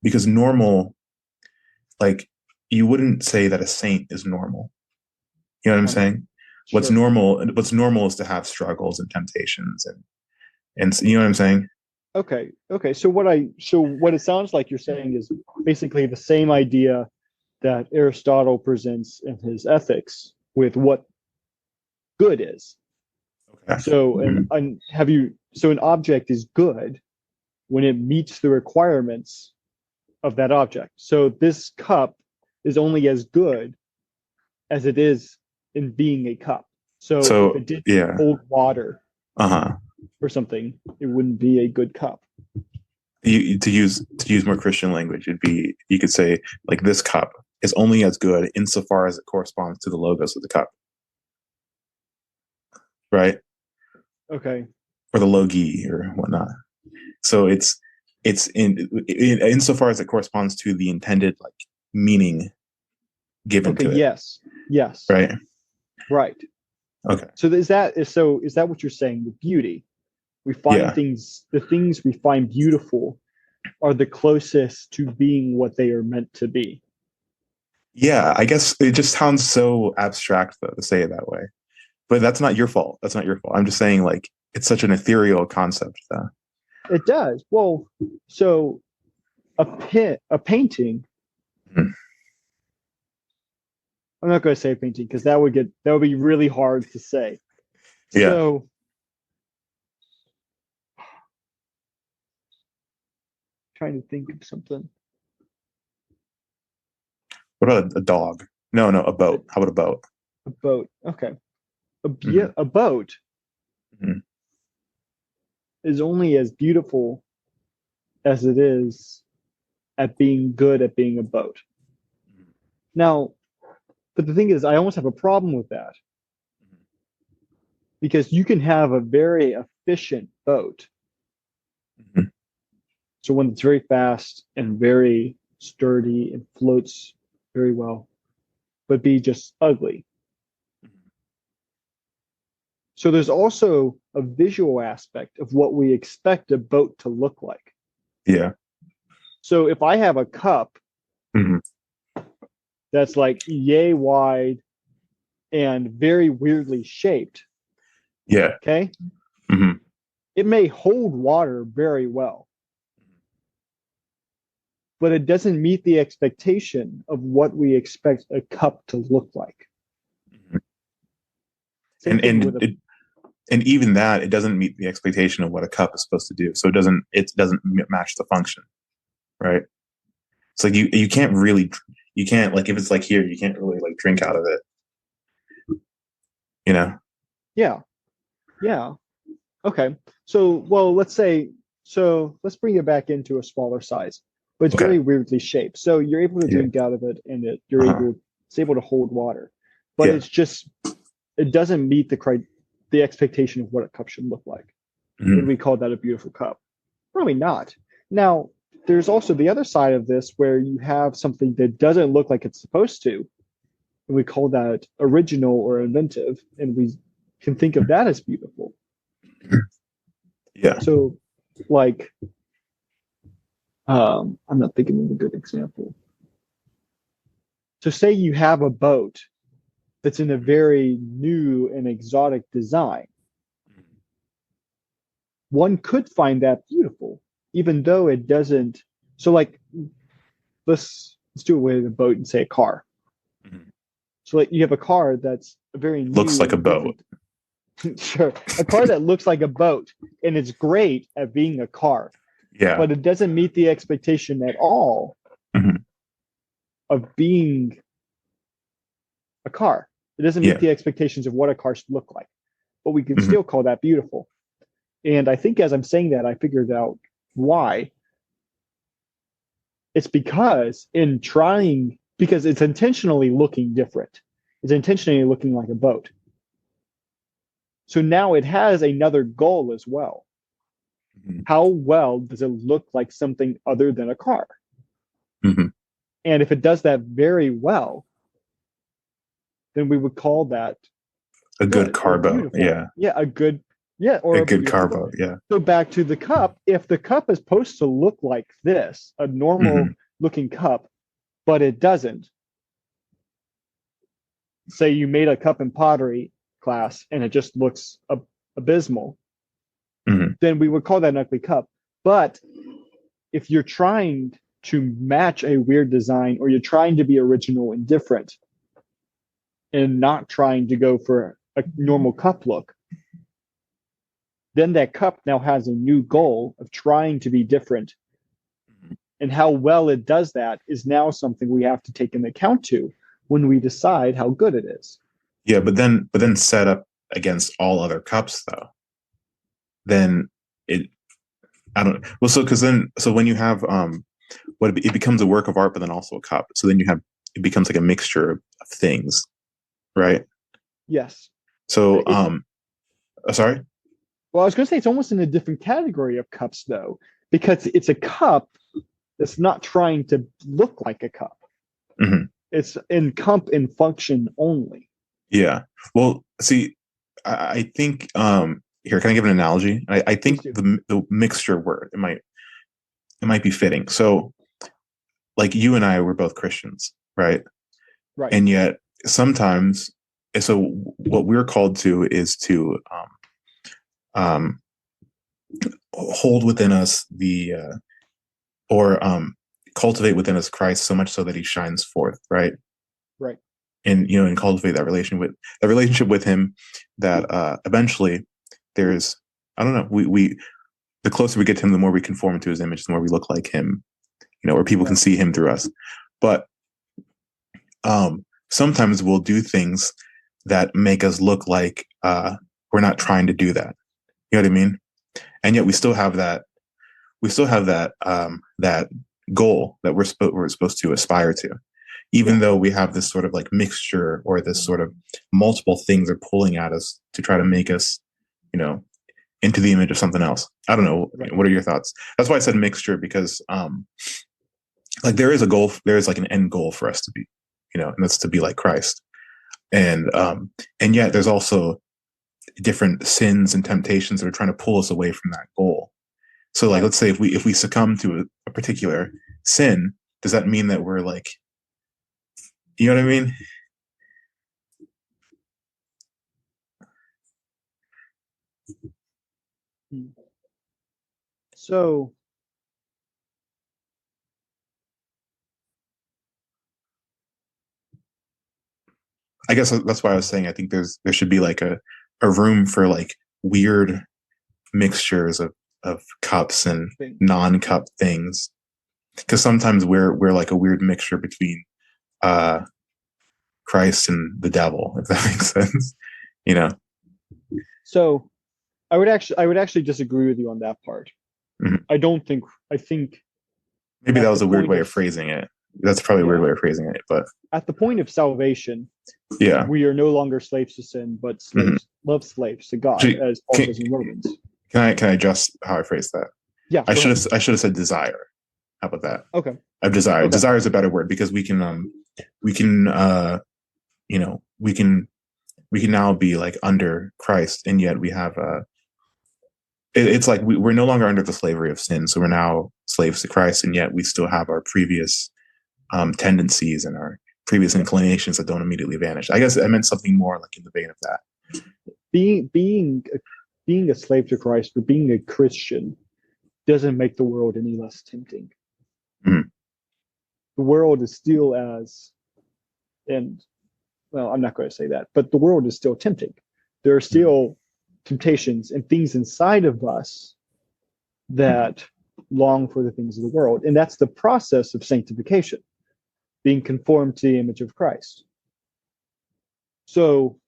because normal, like you wouldn't say that a saint is normal. You know what I'm Um saying? sure. What's normal is to have struggles and temptations and you know what I'm saying? Okay. Okay. So what it sounds like you're saying is basically the same idea that Aristotle presents in his ethics with what good is. Okay. So Mhm. an object is good when it meets the requirements of that object. So this cup is only as good as it is in being a cup. So if So it didn't yeah. hold water Uh-huh. or something, it wouldn't be a good cup. To use more Christian language, it'd be you could say like this cup is only as good insofar as it corresponds to the logos of the cup, right? Okay. Or the logi or whatnot. So it's insofar as it corresponds to the intended like meaning given Okay. to it, Yes. Yes. right? Right. Okay. So is that what you're saying? The beauty we find Yeah. things the things we find beautiful are the closest to being what they are meant to be. Yeah, I guess it just sounds so abstract though to say it that way. But that's not your fault. That's not your fault. I'm just saying like it's such an ethereal concept though. It does. Well, so a painting. Mhm. I'm not going to say painting because that would be really hard to say. Yeah. So trying to think of something. What about a dog? No, no, a A, boat. How about a boat? a boat. Okay. Hmm. A boat Hmm. is only as beautiful as it is at being good at being a boat. Now, but the thing is, I almost have a problem with that because you can have a very efficient boat. Hmm. So one that's very fast and very sturdy and floats very well, but be just ugly. So there's also a visual aspect of what we expect a boat to look like. Yeah. So if I have a cup Hmm. that's like yay wide and very weirdly shaped, Yeah. okay, Hmm. it may hold water very well. but it doesn't meet the expectation of what we expect a cup to look like. Same and thing with and a it, and even that, it doesn't meet the expectation of what a cup is supposed to do. So it doesn't match the function, right? It's like you can't really, you can't, like, if it's like here, you can't really like drink out of it, you know? yeah, yeah. Okay. So, well, let's bring it back into a smaller size, but it's Okay. very weirdly shaped. So you're able to Yeah. drink out of it and Uh-huh. it's able to hold water, but Yeah. it's just, it doesn't meet the expectation of what a cup should look like. Would Mhm. we call that a beautiful cup? Probably not. Now, there's also the other side of this where you have something that doesn't look like it's supposed to, and we call that original or inventive, and we can think of that as beautiful. Yeah. So, like, I'm not thinking of a good example. So, say you have a boat that's in a very new and exotic design. One could find that beautiful, even though it doesn't. So, like, let's do away with the boat and say a car. Mhm. So, like, you have a car that's a very Looks new like a and boat. different. Sure, a car that looks like a boat, and it's great at being a car, Yeah. but it doesn't meet the expectation at all Mhm. of being a car. It doesn't meet Yeah. the expectations of what a car should look like, but we can Mhm. still call that beautiful. And I think as I'm saying that, I figured out why. It's because it's intentionally looking different. It's intentionally looking like a boat. So now it has another goal as well. Mhm. How well does it look like something other than a car? Mhm. And if it does that very well, then we would call that A good good or car boat. beautiful. Yeah. Yeah, or A a good beautiful car boat. boat. Yeah. So back to the cup, if the cup is supposed to look like this, a normal Mhm. looking cup, but it doesn't, say you made a cup in pottery class and it just looks abysmal, Mhm. then we would call that an ugly cup. But if you're trying to match a weird design or you're trying to be original and different and not trying to go for a normal cup look, then that cup now has a new goal of trying to be different. And how well it does that is now something we have to take into account to when we decide how good it is. Yeah, but then set up against all other cups though, then it I don't well so because then so when you have what it becomes a work of art, but then also a cup. So then you have it becomes like a mixture of things, right? Yes. So It's sorry. Well, I was going to say it's almost in a different category of cups, though, because it's a cup that's not trying to look like a cup. Hmm. It's in cup in function only. Yeah. Well, see, I think here, can I give an analogy? I Please think do. the mixture word it might be fitting. So like you and I were both Christians, right? Right. And yet sometimes, so what we're called to is to um, hold within us the or cultivate within us Christ so much so that he shines forth, right? Right. And and cultivate that relationship with him, that eventually there's I don't know, we the closer we get to him, the more we conform to his image, the more we look like him, where people can Right. see him through us. But sometimes we'll do things that make us look like we're not trying to do that. You know what I mean? And yet we still have that goal that we're supposed to aspire to, even Yeah. though we have this sort of like mixture or this sort of multiple things are pulling at us to try to make us, you know, into the image of something else. I don't know. Right. What are your thoughts? That's why I said mixture, because like there is a goal, there is like an end goal for us to be, and that's to be like Christ. And yet there's also different sins and temptations that are trying to pull us away from that goal. So like, Right. let's say if we succumb to a particular sin, does that mean that we're like, you know what I mean? Hmm. So I guess that's why I was saying I think there should be like a room for like weird mixtures of cups and Thing. non-cup things, because sometimes we're like a weird mixture between uh Christ and the devil, if that makes sense. You know. So I would actually disagree with you on that part. Mhm. I don't think I think Maybe that at was the a weird point way of of phrasing it. That's probably a weird yeah way of phrasing it, but at the point of salvation, yeah. we are no longer slaves to sin, but Hmm. slaves to God, Actually, as Paul says in Romans. can I adjust how I phrased that? Yeah, go ahead. I should have said desire. How about that? Okay, Of desire. okay. Desire is a better word because we can you know we can now be like under Christ, and yet we have it's like we're no longer under the slavery of sin, so we're now slaves to Christ, and yet we still have our previous tendencies and our previous inclinations that don't immediately vanish. I guess I meant something more like in the vein of that. Being being being a slave to Christ or being a Christian doesn't make the world any less tempting. Mhm. The world is still as and well, I'm not going to say that, but the world is still tempting. There are Mhm. still temptations and things inside of us that long for the things of the world. And that's the process of sanctification, being conformed to the image of Christ. So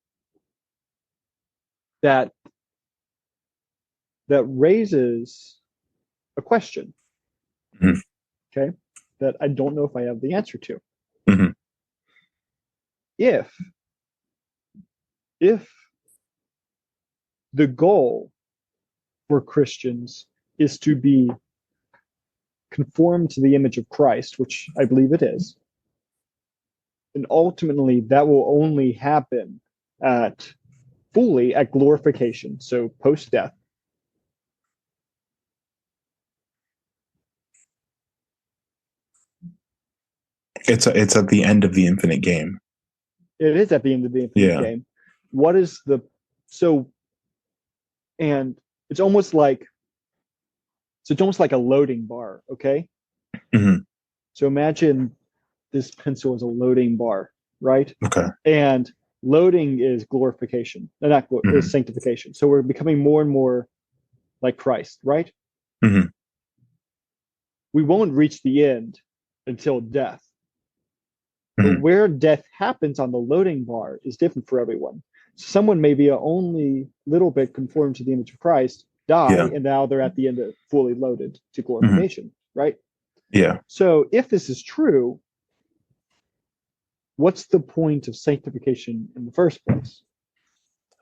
that that raises a question, Mhm. okay, that I don't know if I have the answer to. Mhm. If if the goal for Christians is to be conformed to the image of Christ, which I believe it is, and ultimately that will only happen at fully at glorification, so post death. It's at the end of the infinite game. It is at the end of the infinite Yeah. game. What is the so and it's almost like it's almost like a loading bar, okay? Hmm. So imagine this pencil is a loading bar, right? Okay. And loading is glorification, not is Hmm. sanctification. So we're becoming more and more like Christ, right? Hmm. We won't reach the end until death. But Hmm. where death happens on the loading bar is different for everyone. Someone may be only little bit conformed to the image of Christ, die, Yeah. and now they're at the end of fully loaded to Hmm. glorification, right? Yeah. So if this is true, what's the point of sanctification in the first place?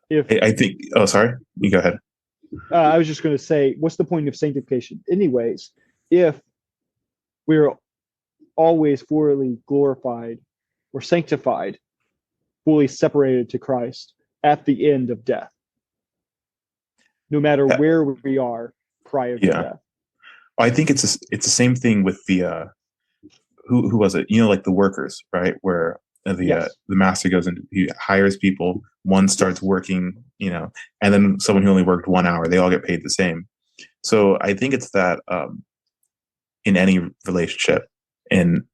If I think. Oh, sorry. You go ahead. I was just going to say, what's the point of sanctification, anyways, if we're always fully glorified or sanctified, fully separated to Christ at the end of death, no matter Yeah. where we are prior to Yeah. death? I think it's the same thing with the who was it? You know, like the workers, right? Where Yes. the master goes and he hires people. One starts Yes. working, you know, and then someone who only worked 1 hour. They all get paid the same. So I think it's that in any relationship, in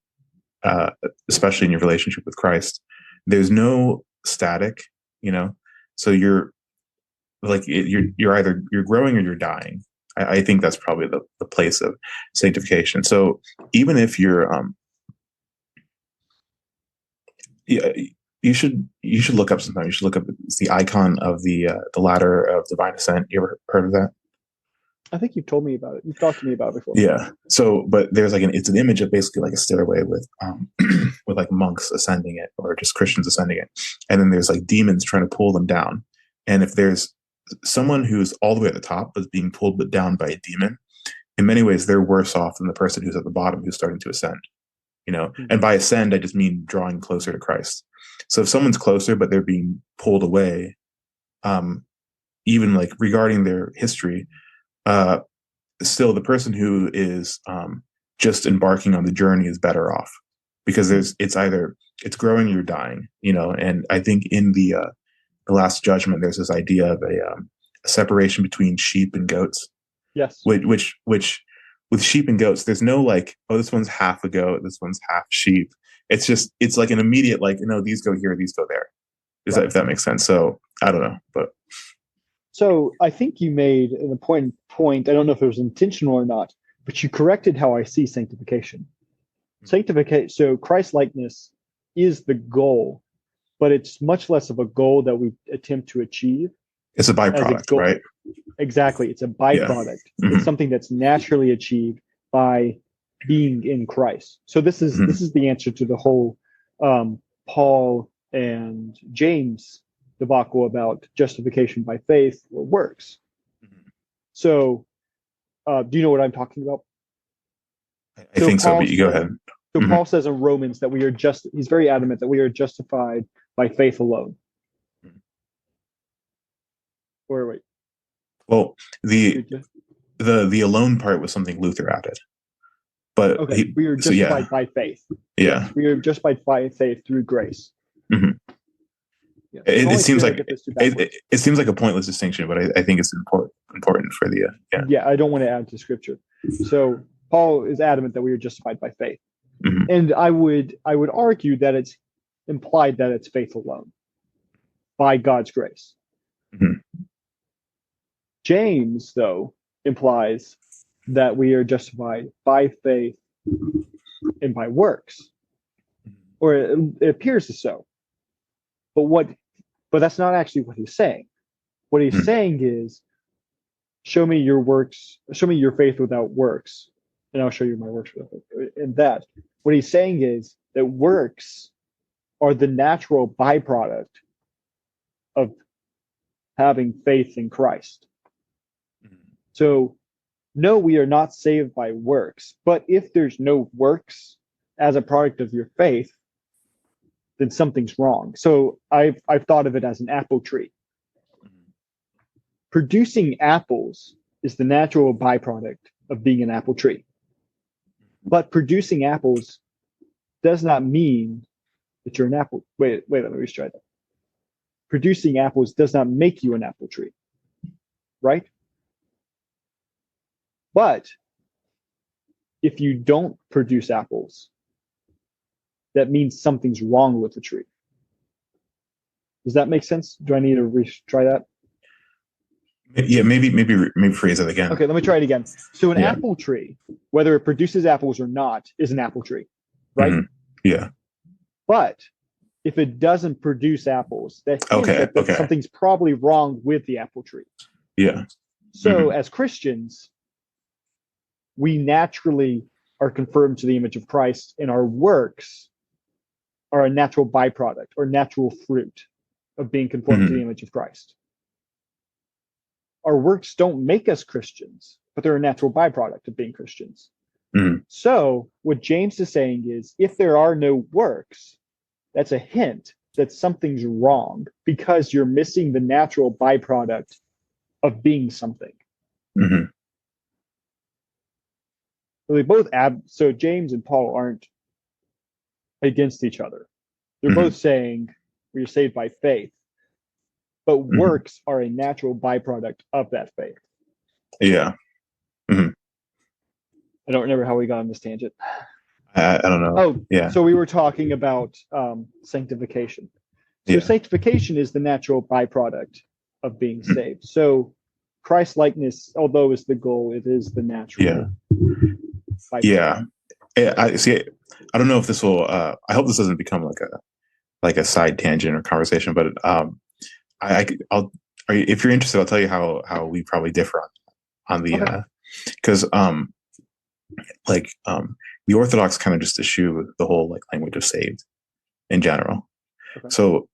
uh, especially in your relationship with Christ, there's no static, you know. So you're like you're either you're growing or you're dying. I think that's probably the place of sanctification. So even if you're yeah, you should look up sometime. You should look up it's the icon of the ladder of divine ascent. You ever heard of that? I think you've told me about it. You've talked to me about it before. Yeah. So, but there's like it's an image of basically like a stairway with with like monks ascending it or just Christians ascending it, and then there's like demons trying to pull them down. And if there's someone who's all the way at the top but being pulled down by a demon, in many ways they're worse off than the person who's at the bottom who's starting to ascend. You know, Hmm. and by ascend I just mean drawing closer to Christ. So if someone's closer but they're being pulled away, um, even like regarding their history, uh, still the person who is just embarking on the journey is better off because it's either it's growing or you're dying, you know. And I think in the Last Judgment there's this idea of a separation between sheep and goats, Yes. which with sheep and goats there's no like, oh, this one's half a goat, this one's half sheep. It's just it's like an immediate like, no, these go here, these go there. Is that Right. if that makes sense? So I don't know, but So I think you made an important point. I don't know if it was intentional or not, but you corrected how I see sanctification. Sanctification, so Christ likeness is the goal, but it's much less of a goal that we attempt to achieve it's a as a byproduct, goal. right? Exactly. It's a Yeah. byproduct. It's Hmm. something that's naturally achieved by being in Christ. So this Hmm. is the answer to the whole Paul and James debacle about justification by faith or works. So do you know what I'm talking about? I So think so, Paul but you go said, ahead. so Hmm. Paul says in Romans that we are just. He's very adamant that we are justified by faith alone. Or wait, Well, the you're just, the alone part was something Luther added, but okay, we are so yeah, justified by faith. yeah. Yes, we are justified by faith through grace. Hmm. Yes, I'm It always seems scared I like get those two backwards. it seems like a pointless distinction, but I think it's important for the yeah. Yeah, I don't want to add to scripture. So Paul is adamant that we are justified by faith, Hmm. and I would argue that it's implied that it's faith alone by God's grace. Hmm. James, though, implies that we are justified by faith and by works, or it appears as so. But what? But that's not actually what he's saying. What he's Hmm. saying is, show me your works, show me your faith without works, and I'll show you my works without faith. And that, what he's saying is that works are the natural byproduct of having faith in Christ. So, no, we are not saved by works. But if there's no works as a product of your faith, then something's wrong. So I've thought of it as an apple tree. Producing apples is the natural byproduct of being an apple tree. But producing apples does not mean that you're an apple. Wait, let me try that. Producing apples does not make you an apple tree, right? But if you don't produce apples, that means something's wrong with the tree. Does that make sense? Do I need to try that? Yeah, maybe phrase it again. Okay, let me try it again. So an Yeah. apple tree, whether it produces apples or not, is an apple tree, right? Hmm. Yeah. But if it doesn't produce apples, that hints Okay. that Okay. something's probably wrong with the apple tree. Yeah. So Hmm. as Christians, we naturally are confirmed to the image of Christ, and our works are a natural byproduct or natural fruit of being conformed to the Hmm. image of Christ. Our works don't make us Christians, but they're a natural byproduct of being Christians. Hmm. So, what James is saying is if there are no works, that's a hint that something's wrong because you're missing the natural byproduct of being something. Hmm. So they both so James and Paul aren't against each other. They're Hmm. both saying we're saved by faith, but Hmm. works are a natural byproduct of that faith. Yeah. Hmm. I don't remember how we got on this tangent. I don't know. Oh, Yeah. so we were talking about sanctification. So Yeah. sanctification is the natural byproduct of being saved. So Christ likeness, although is the goal, it is the Yeah. natural byproduct. Yeah. I see. I don't know if this will. I hope this doesn't become like a side tangent or conversation. But I'll. If you're interested, I'll tell you how we probably differ on the Okay. because like the Orthodox kind of just eschew the whole like language of saved in general. Okay. So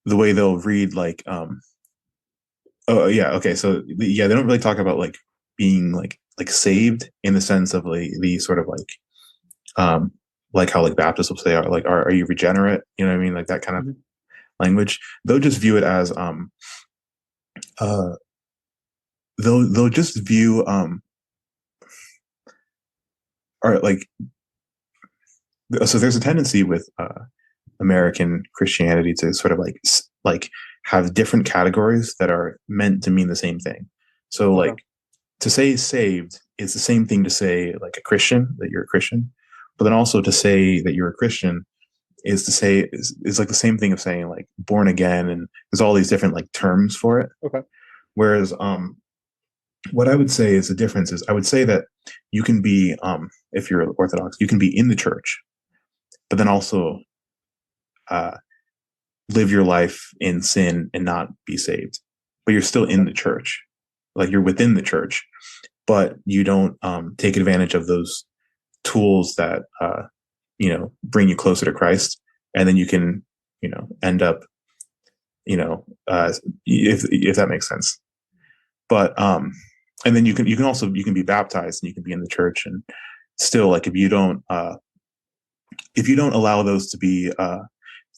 the way they'll read like oh yeah, okay, so yeah, they don't really talk about like being like saved in the sense of like the sort of like how like Baptists will say are you regenerate, you know what I mean, like that kind of Mhm. language. They'll just view it as uh they'll just view or like so there's a tendency with American Christianity to sort of like have different categories that are meant to mean the same thing. So Okay. like to say saved is the same thing to say like a Christian, that you're a Christian, but then also to say that you're a Christian is to say is like the same thing of saying like born again, and there's all these different like terms for it. Okay. Whereas what I would say is the difference is I would say that you can be if you're Orthodox, you can be in the church, but then also uh, live your life in sin and not be saved. But you're still in the church, like you're within the church, but you don't take advantage of those tools that bring you closer to Christ, and then you can end up if that makes sense. But and then you can also you can be baptized and you can be in the church, and still like if you don't allow those to be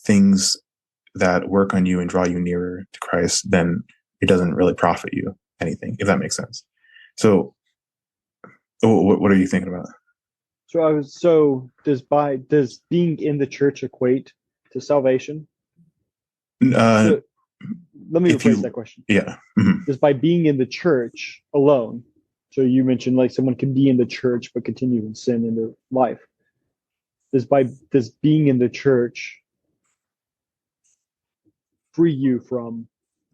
things that work on you and draw you nearer to Christ, then it doesn't really profit you anything, if that makes sense. So what are you thinking about? Does being in the church equate to salvation? Uh, So let me if rephrase you, that question. yeah, mhm. Does by being in the church alone, so you mentioned like someone can be in the church but continue in sin in their life. Does being in the church free you from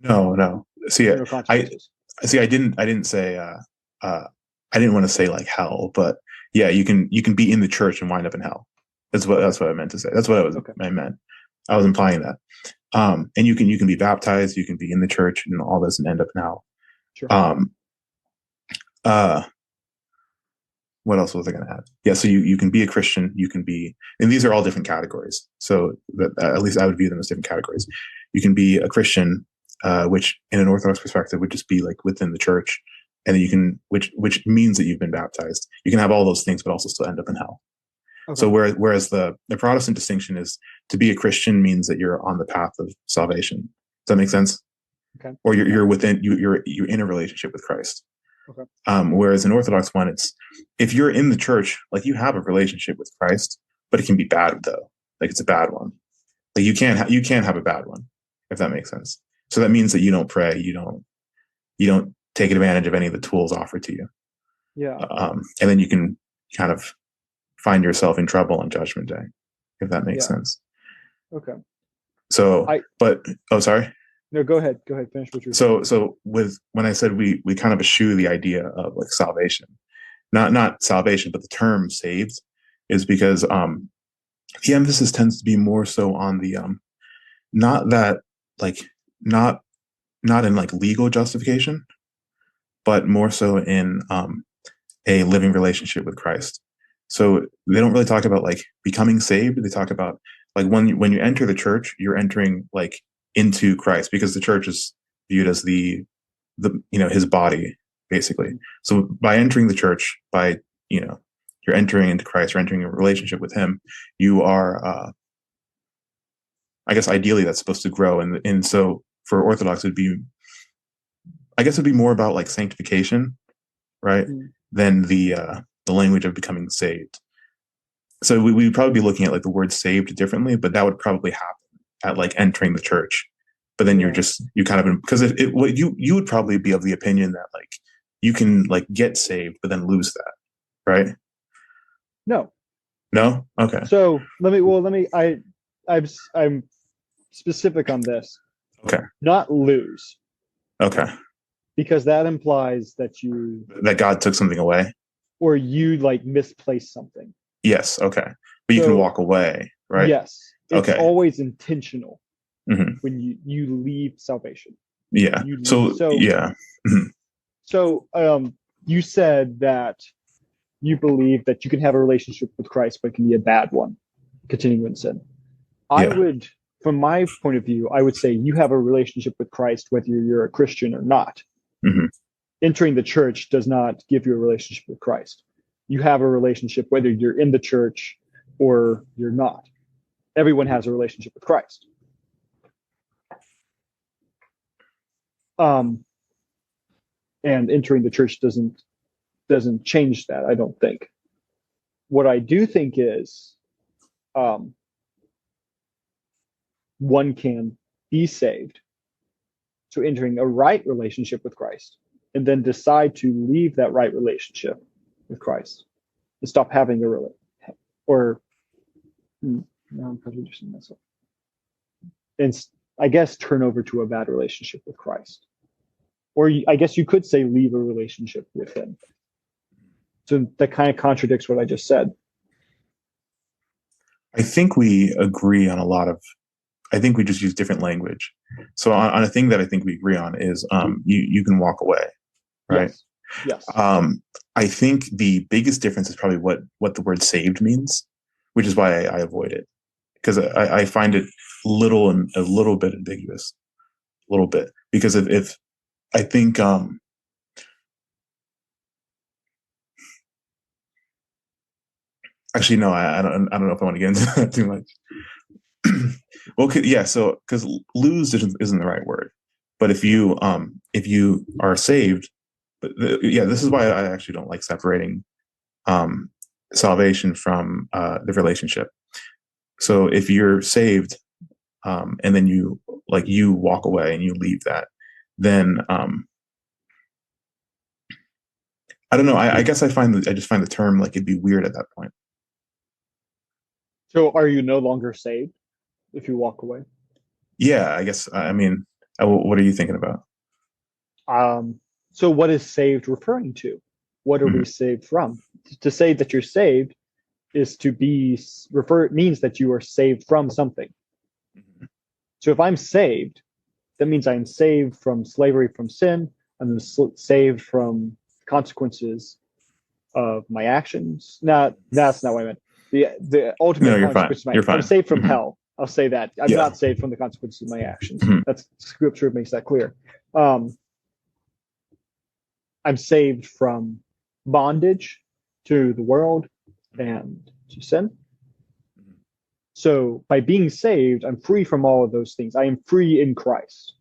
No. See, eternal I consequences? see. I didn't say. I didn't want to say like hell, but yeah, you can be in the church and wind up in hell. That's what I meant to say. That's what Okay. I meant. I was implying that. And you can be baptized, you can be in the church and all this and end up in hell. Sure. Um, uh, what else was I going to add? Yeah, so you can be a Christian, you can be, and these are all different categories. So that, at least I would view them as different categories. You can be a Christian, which in an Orthodox perspective would just be like within the church, and then you can, which means that you've been baptized. You can have all those things, but also still end up in hell. Okay. So whereas the Protestant distinction is to be a Christian means that you're on the path of salvation. Does that make sense? Okay. Or you're within you're in a relationship with Christ. Okay. Whereas in Orthodox one, it's if you're in the church, like you have a relationship with Christ, but it can be bad though. Like it's a bad one. Like you can't have a bad one, if that makes sense. So that means that you don't pray, you don't take advantage of any of the tools offered to you, Yeah. and then you can kind of find yourself in trouble on Judgment Day, if that makes Yeah. sense. Okay. So, oh, sorry. No, go ahead. Go ahead. Finish what you're saying. So with when I said we kind of eschew the idea of like salvation, not salvation, but the term saved, is because the emphasis tends to be more so on the not that like not not in like legal justification, but more so in a living relationship with Christ. So they don't really talk about like becoming saved. They talk about like when you enter the church, you're entering like into Christ, because the church is viewed as the his body basically. So by entering the church, by you're entering into Christ, you're entering a relationship with Him. You are, I guess, ideally that's supposed to grow, and so for Orthodox, it'd be, I guess, it'd be more about like sanctification, right, Mm. than the language of becoming saved. So we'd probably be looking at like the word saved differently, but that would probably happen at like entering the church. But then Yeah. you kind of, because what you would probably be of the opinion that like you can like get saved, but then lose that, right? No. No? Okay. So I'm specific on this. Okay. Not lose, Okay. because that implies that you That God took something away? or you like misplace something. Yes. Okay. But you can So walk away, right? yes, it's Okay. always intentional Hmm. when you leave salvation. Yeah. You leave. So, yeah. Mhm. So you said that you believe that you can have a relationship with Christ, but it can be a bad one, continuing in sin. I Yeah. would, from my point of view, I would say you have a relationship with Christ whether you're a Christian or not. Hmm. Entering the church does not give you a relationship with Christ. You have a relationship whether you're in the church or you're not. Everyone has a relationship with Christ. Um, and entering the church doesn't change that, I don't think. What I do think is um, one can be saved to entering a right relationship with Christ and then decide to leave that right relationship with Christ and stop having a relationship or Now I'm contradicting myself. And I guess turn over to a bad relationship with Christ. Or I guess you could say leave a relationship with him. So that kind of contradicts what I just said. I think we agree on a lot of. I think we just use different language. So on a thing that I think we agree on is you can walk away, right? Yes. Yes. I think the biggest difference is probably what the word saved means, which is why I avoid it, because I find it a little bit ambiguous, a little bit, because if I think actually no, I don't know if I want to get into that too much. Well, yeah, so because lose isn't the right word, but if you are saved, yeah, this is why I actually don't like separating salvation from the relationship. So if you're saved, and then you walk away and you leave that, then I don't know. I guess I just find the term like it'd be weird at that point. So are you no longer saved if you walk away? Yeah, I guess. I mean, what are you thinking about? So what is saved referring to? What are we saved from? To say that you're saved is to be refer. It means that you are saved from something. So if I'm saved, that means I'm saved from slavery from sin. I'm saved from consequences of my actions. No, that's not what I meant. The ultimate No, you're fine. consequence of You're fine. I'm saved from hell. I'll say that. I'm Yeah. not saved from the consequences of my actions. Mhm. That's scripture makes that clear. I'm saved from bondage to the world and to sin. So by being saved, I'm free from all of those things. I am free in Christ.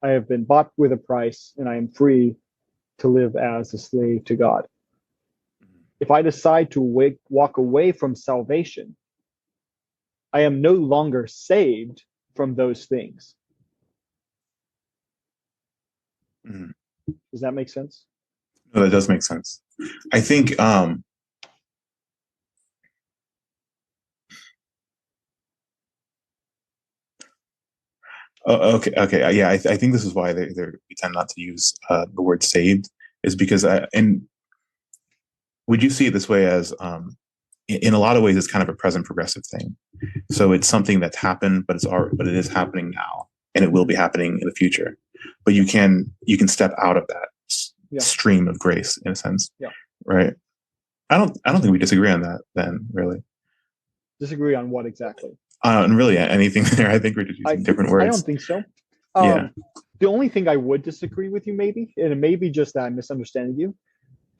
I have been bought with a price, and I am free to live as a slave to God. If I decide to walk away from salvation, I am no longer saved from those things. Mm-hmm. Does that make sense? No, that does make sense. I think okay, yeah. I think this is why we tend not to use the word saved, is because and would you see it this way as in a lot of ways it's kind of a present progressive thing. So it's something that's happened, but it is happening now, and it will be happening in the future. But you can step out of that stream of grace in a sense, right? I don't think we disagree on that then, really. Disagree on what exactly? And really anything there. I think we're just using different words. I don't think so. Yeah. The only thing I would disagree with you, maybe, and it may be just that I'm misunderstanding you,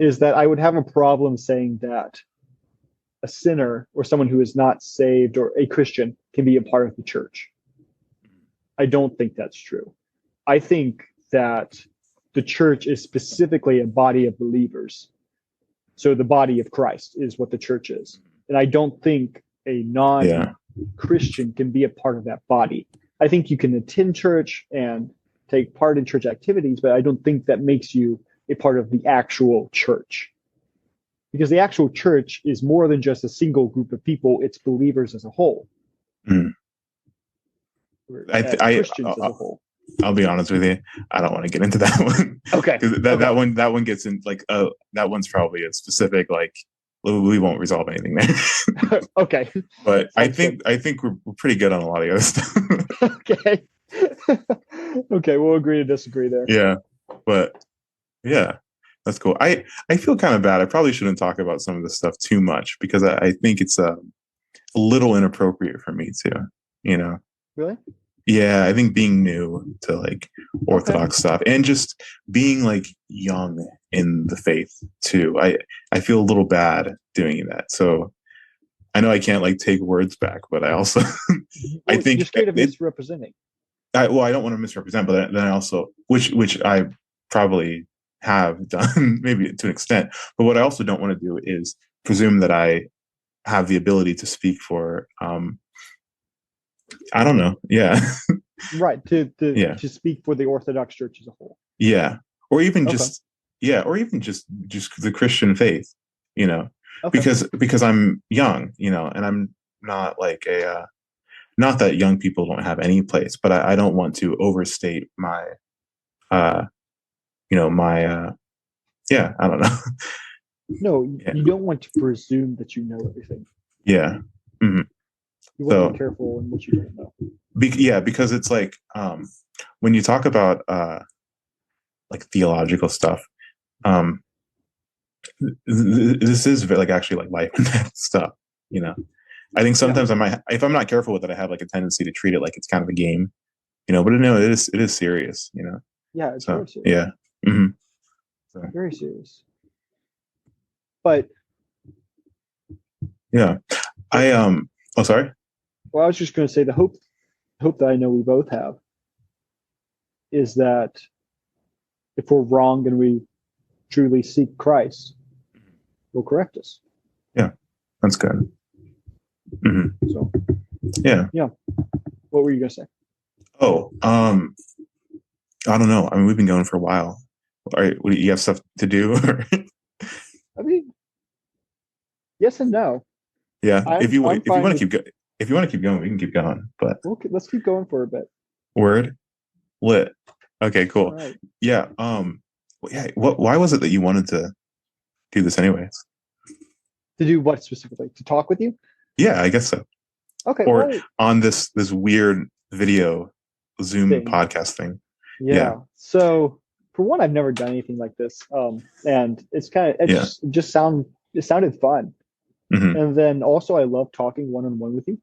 is that I would have a problem saying that a sinner or someone who is not saved or a Christian can be a part of the church. I don't think that's true. I think that the church is specifically a body of believers. So the body of Christ is what the church is. And I don't think a non-Christian can be a part of that body. I think you can attend church and take part in church activities, but I don't think that makes you a part of the actual church. Because the actual church is more than just a single group of people, it's believers as a whole. Mm. Christians as a whole. I'll be honest with you. I don't want to get into that one. Okay. That one gets in like that one's probably a specific like we won't resolve anything there. Okay. But I think we're pretty good on a lot of the other stuff. Okay. Okay, we'll agree to disagree there. Yeah. But yeah, that's cool. I feel kind of bad. I probably shouldn't talk about some of this stuff too much because I think it's a little inappropriate for me too, you know. Really? Yeah, I think being new to like Orthodox stuff and just being like young in the faith too. I feel a little bad doing that. So I know I can't like take words back, but I also I think you're scared of misrepresenting. I don't want to misrepresent, but then I also which I probably have done maybe to an extent. But what I also don't want to do is presume that I have the ability to speak for I don't know. Yeah. Right. To speak for the Orthodox Church as a whole. Yeah. Or even just the Christian faith, you know, because I'm young, you know, and not like a not that young people don't have any place, but I don't want to overstate my uh my yeah, I don't know. No, Yeah. you don't want to presume that you know everything. Yeah. Hmm. You want to be So careful in what you don't know. yeah, because it's like when you talk about like theological stuff, um this is like actually like life and death stuff, you know. I think Yeah, sometimes I might, if I'm not careful with it, I have like a tendency to treat it like it's kind of a game, you know. But no, it is serious, you know. yeah, it's So very serious. yeah. Hmm. So Very serious. But yeah, the, I oh, sorry. well, I was just going to say the hope that I know we both have is that if we're wrong and we truly seek Christ, He'll correct us. Yeah, that's good. Hmm. So Yeah. yeah, what were you going to say? Oh, I don't know. I mean, we've been going for a while. All right, you have stuff to do? I mean, yes and no. Yeah, I'm if you fine want to with. if you want to keep going, we can keep going. But Okay, let's keep going for a bit. word lit. Okay, All cool. right. Yeah. Yeah. Why was it that you wanted to do this anyways? To do what specifically? To talk with you? Yeah, I guess so. Okay. Or Well, on this weird video Zoom thing. podcast thing. Yeah. Yeah. So for one, I've never done anything like this, and Yeah. it sounded fun, Hmm. and then also I love talking one on one with you.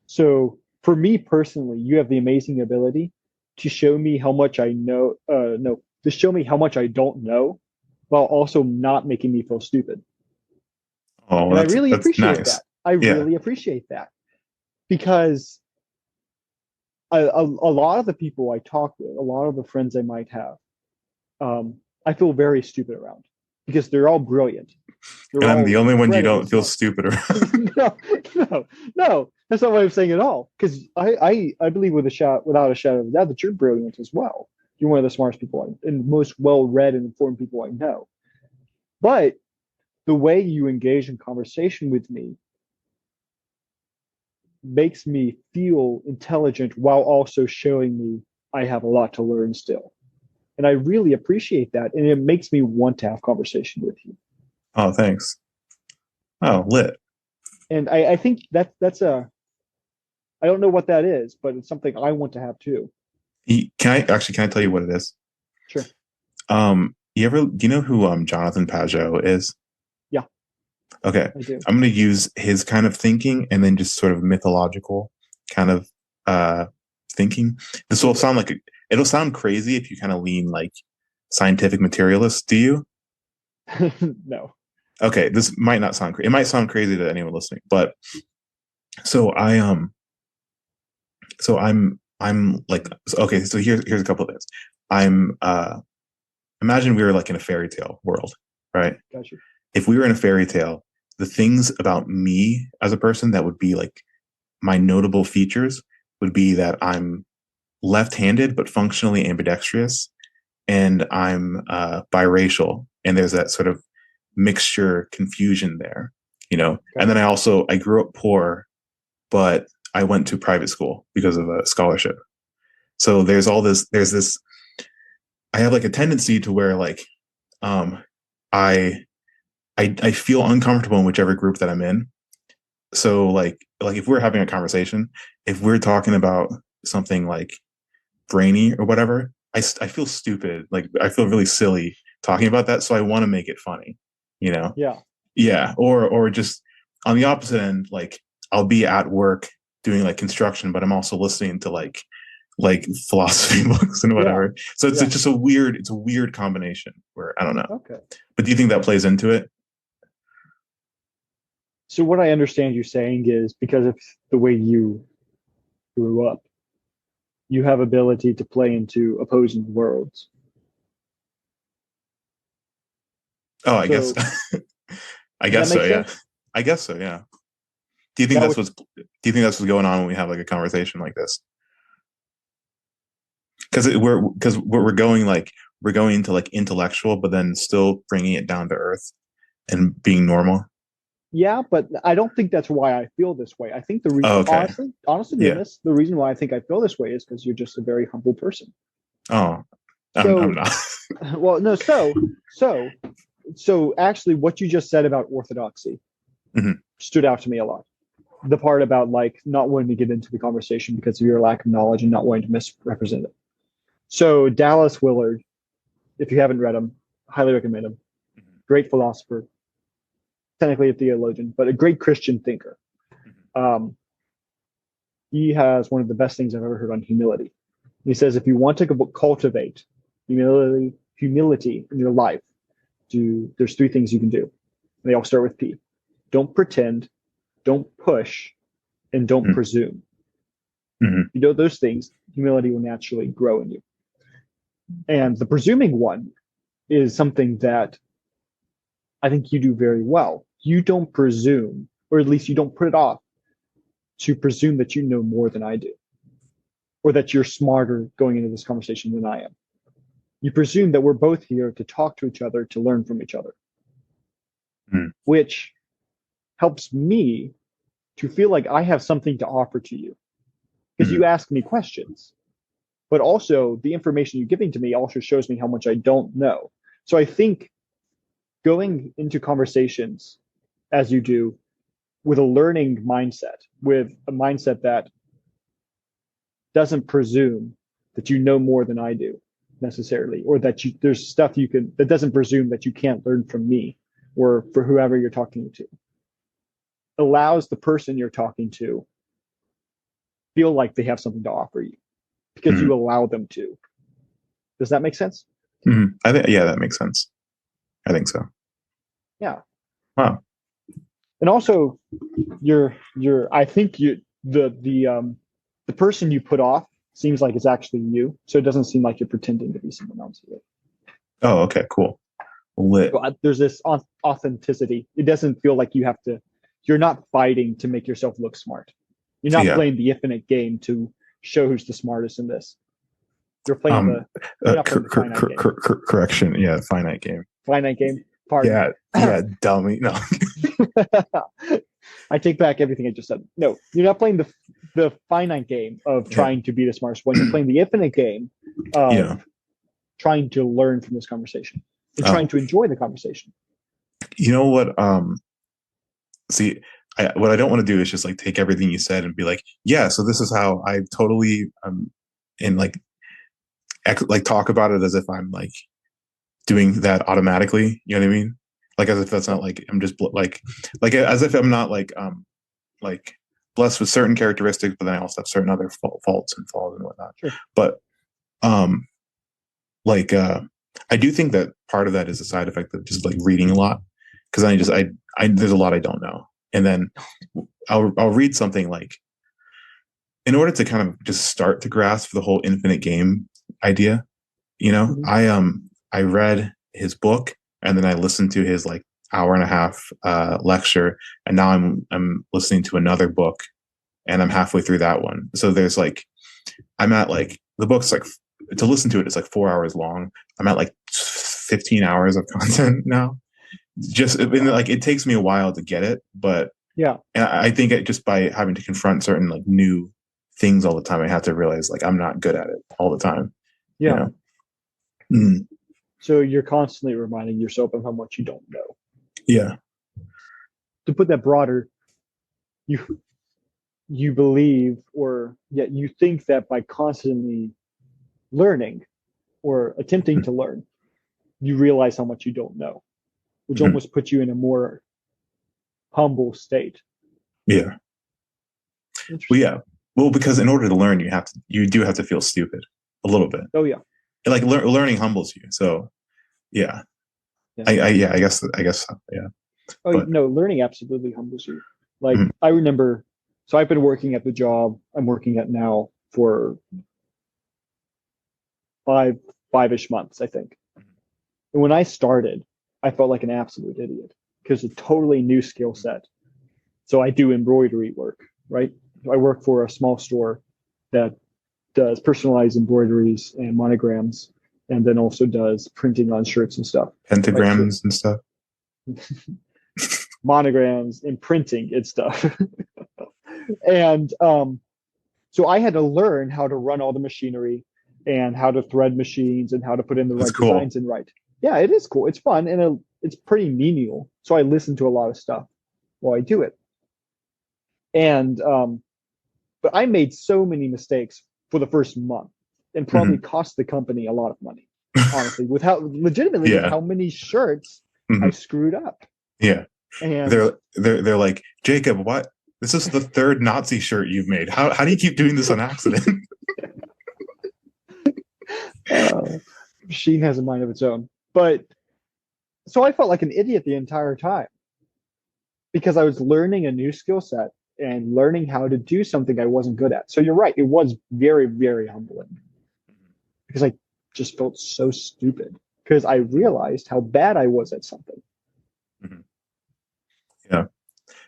So for me personally, you have the amazing ability to show me how much I know. No, to show me how much I don't know, while also not making me feel stupid. Oh, And I well, really that's appreciate nice. that. I Yeah. really appreciate that because a lot of the people I talk with, a lot of the friends I might have, I feel very stupid around because they're all brilliant. They're And I'm all the only one you incredibly don't feel smart. stupid around. No, no, no. That's not what I'm saying at all. Because I believe without a shadow of a doubt that you're brilliant as well. You're one of the smartest people and most well-read and informed people I know. But the way you engage in conversation with me makes me feel intelligent while also showing me I have a lot to learn still. And I really appreciate that. And it makes me want to have conversation with you. Oh, thanks. Oh, lit. And I think that's a I don't know what that is, but it's something I want to have too. Can I tell you what it is? Sure. Do you know who Jonathan Pajot is? Yeah, Okay. I do. I'm going to use his kind of thinking and then just sort of mythological kind of uh thinking. This will Okay. sound like it'll sound crazy if you kind of lean like scientific materialist. Do you? No. Okay, this might not sound it might sound crazy to anyone listening, but so I'm like, okay, so here's a couple of things. I'm imagine we were like in a fairy tale world, right? Got you. If we were in a fairy tale, the things about me as a person that would be like my notable features would be that I'm left-handed but functionally ambidextrous, and I'm biracial, and there's that sort of mixture confusion there, you know. And Got then you. I grew up poor, but I went to private school because of a scholarship. So there's this I have like a tendency to where like um I I feel uncomfortable in whichever group that I'm in. So like if we're having a conversation, if we're talking about something like brainy or whatever, I feel stupid. Like I feel really silly talking about that. So I want to make it funny, you know? Yeah. Yeah. Or just on the opposite end, like I'll be at work doing like construction, but I'm also listening to like philosophy books and Yeah. whatever. So it's Yeah. just it's a weird combination where I don't know. Okay. But do you think that plays into it? So what I understand you saying is because of the way you grew up, you have ability to play into opposing worlds. Oh, I guess So I does that guess so, make yeah. sense? I guess so, yeah. Do you think That that's would what's going on when we have like a conversation like this? Because we're going like we're going into like intellectual, but then still bringing it down to earth and being normal. Yeah, but I don't think that's why I feel this way. I think the Oh, reason, okay. honestly, Yeah. goodness, the reason why I think I feel this way is because you're just a very humble person. Oh, I'm So, not. well, no, so, so actually, what you just said about orthodoxy Mhm. stood out to me a lot. The part about like not wanting to get into the conversation because of your lack of knowledge and not wanting to misrepresent it. So Dallas Willard, if you haven't read him, highly recommend him. Great philosopher, technically a theologian, but a great Christian thinker. Um, he has one of the best things I've ever heard on humility. He says if you want to cultivate humility in your life, there's three things you can do. They all start with P. Don't pretend, don't push, and don't Mhm. presume. Mhm. You know those things, humility will naturally grow in you. And the presuming one is something that I think you do very well. You don't presume, or at least you don't put it off to presume that you know more than I do, or that you're smarter going into this conversation than I am. You presume that we're both here to talk to each other, to learn from each other, Mhm. which helps me to feel like I have something to offer to you because Mhm. you ask me questions. But also, the information you're giving to me also shows me how much I don't know. So I think going into conversations as you do with a learning mindset, with a mindset that doesn't presume that you know more than I do necessarily, or that there's stuff you can that doesn't presume that you can't learn from me or for whoever you're talking to, allows the person you're talking to feel like they have something to offer you because Mhm. you allow them to. Does that make sense? Mhm. I think yeah, that makes sense. I think so. Yeah. Wow. And also you're I think you the person you put off seems like it's actually you. So it doesn't seem like you're pretending to be someone else. Oh, okay, cool. Lit. So there's this authenticity. It doesn't feel like you're not fighting to make yourself look smart. You're not Yeah. playing the infinite game to show who's the smartest in this. You're playing Um. the you're not playing the finite game. Correction. Yeah. Finite game. Finite game. Pardon. Yeah. Yeah. Dummy. No. I take back everything I just said. No, you're not playing the finite game of Yeah. trying to be the smartest one. You're playing the infinite game of Yeah. trying to learn from this conversation and trying Oh. to enjoy the conversation. You know what? See, what I don't want to do is just like take everything you said and be like, yeah. So this is how I totally and like talk about it as if I'm like doing that automatically. You know what I mean? Like as if that's Yeah, not like I'm just like as if I'm not like blessed with certain characteristics, but then I also have certain other faults and flaws and whatnot. sure. But um, like I do think that part of that is a side effect of just like reading a lot because I there's a lot I don't know, and then I'll read something like in order to kind of just start to grasp the whole infinite game idea. You know, Mm-hmm. I read his book and then I listened to his like hour and a half lecture, and now I'm listening to another book and I'm halfway through that one. So there's like I'm at like the book's like to listen to it, it's like 4 hours long. I'm at like 15 hours of content now. Just like it takes me a while to get it, but Yeah, and I think it just by having to confront certain like new things all the time, I have to realize like I'm not good at it all the time. You yeah. know. Mm, So you're constantly reminding yourself of how much you don't know. yeah. To put that broader, you you believe or yet you think that by constantly learning or attempting to learn, you realize how much you don't know, which Mhm. almost puts you in a more humble state. Yeah. Well, Interesting. yeah. Well, because in order to learn, you do have to feel stupid a little bit. Oh yeah, Like learning humbles you. So yeah, yeah. yeah, I guess so. Yeah, Oh but no, learning absolutely humbles you. mm, Like I remember, so I've been working at the job I'm working at now for five-ish months, I think. And when I started, I felt like an absolute idiot because it's a totally new skill set. So I do embroidery work, right? I work for a small store that does personalized embroideries and monograms, and then also does printing on shirts and stuff, right? So pentagrams and stuff. monograms and printing and stuff. And so I had to learn how to run all the machinery and how to thread machines and how to put in the That's right cool. designs and right. Yeah, it is cool. It's fun and it's pretty menial. So I listen to a lot of stuff while I do it. And but I made so many mistakes for the first month and probably Hmm. cost the company a lot of money, honestly, with how legitimately with Yeah. how many shirts I Hmm. screwed up. Yeah. And They're like, Jacob, what? This is the third Nazi shirt you've made. How do you keep doing this on accident? uh, machine has a mind of its own. But so I felt like an idiot the entire time because I was learning a new skill set and learning how to do something I wasn't good at. So you're right, it was very, very humbling because I just felt so stupid because I realized how bad I was at something. Mhm. Yeah.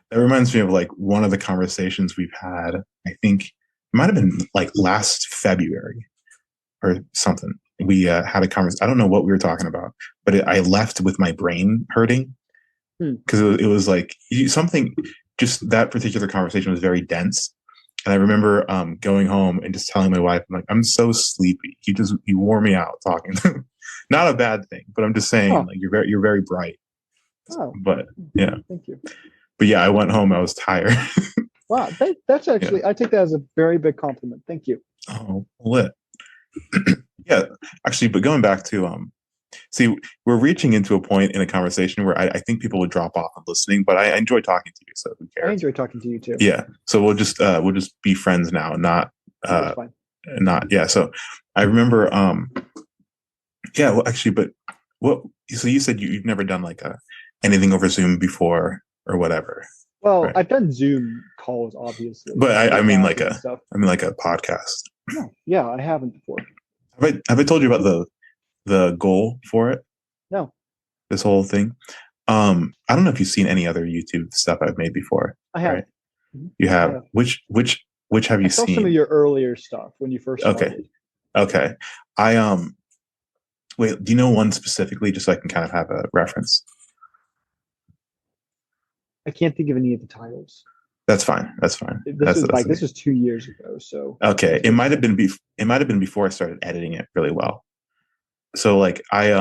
That reminds me of like one of the conversations we've had. I think it might have been like last February or something. We had a conversation. I don't know what we were talking about, but I left with my brain hurting Hmm. because it was like something. Just that particular conversation was very dense, and I remember going home and just telling my wife, "I'm like, I'm so sleepy. You wore me out talking." Not a bad thing, but I'm just saying, Oh, like you're very bright. oh, But yeah, thank you. but yeah, I went home. I was tired. Wow, that's Yeah. actually, I take that as a very big compliment. Thank you. Oh, lit. Yeah, actually, but going back to see, we're reaching into a point in a conversation where I think people would drop off on listening, but I enjoy talking to you, so who I cares? enjoy talking to you too. Yeah, so we'll just be friends now, That's uh fine. not yeah. So I remember yeah, well actually, but what so you said you've never done like a anything over Zoom before or whatever, Well, right? I've done Zoom calls, obviously, But I with mean like classes and stuff. a podcast. No, yeah, I haven't before. Have I told you about the goal for it? No, This whole thing. I don't know if you've seen any other YouTube stuff I've made before, I have. right? Mhm. You I have have. which have I you saw some of seen? your earlier stuff when you first Okay, started. okay. I wait. Do you know one specifically, just so I can kind of have a reference? I can't think of any of the titles. That's fine. That's fine. That's This okay. was 2 years ago, so Okay. that's very small. It might have been before I started editing it really well. So like I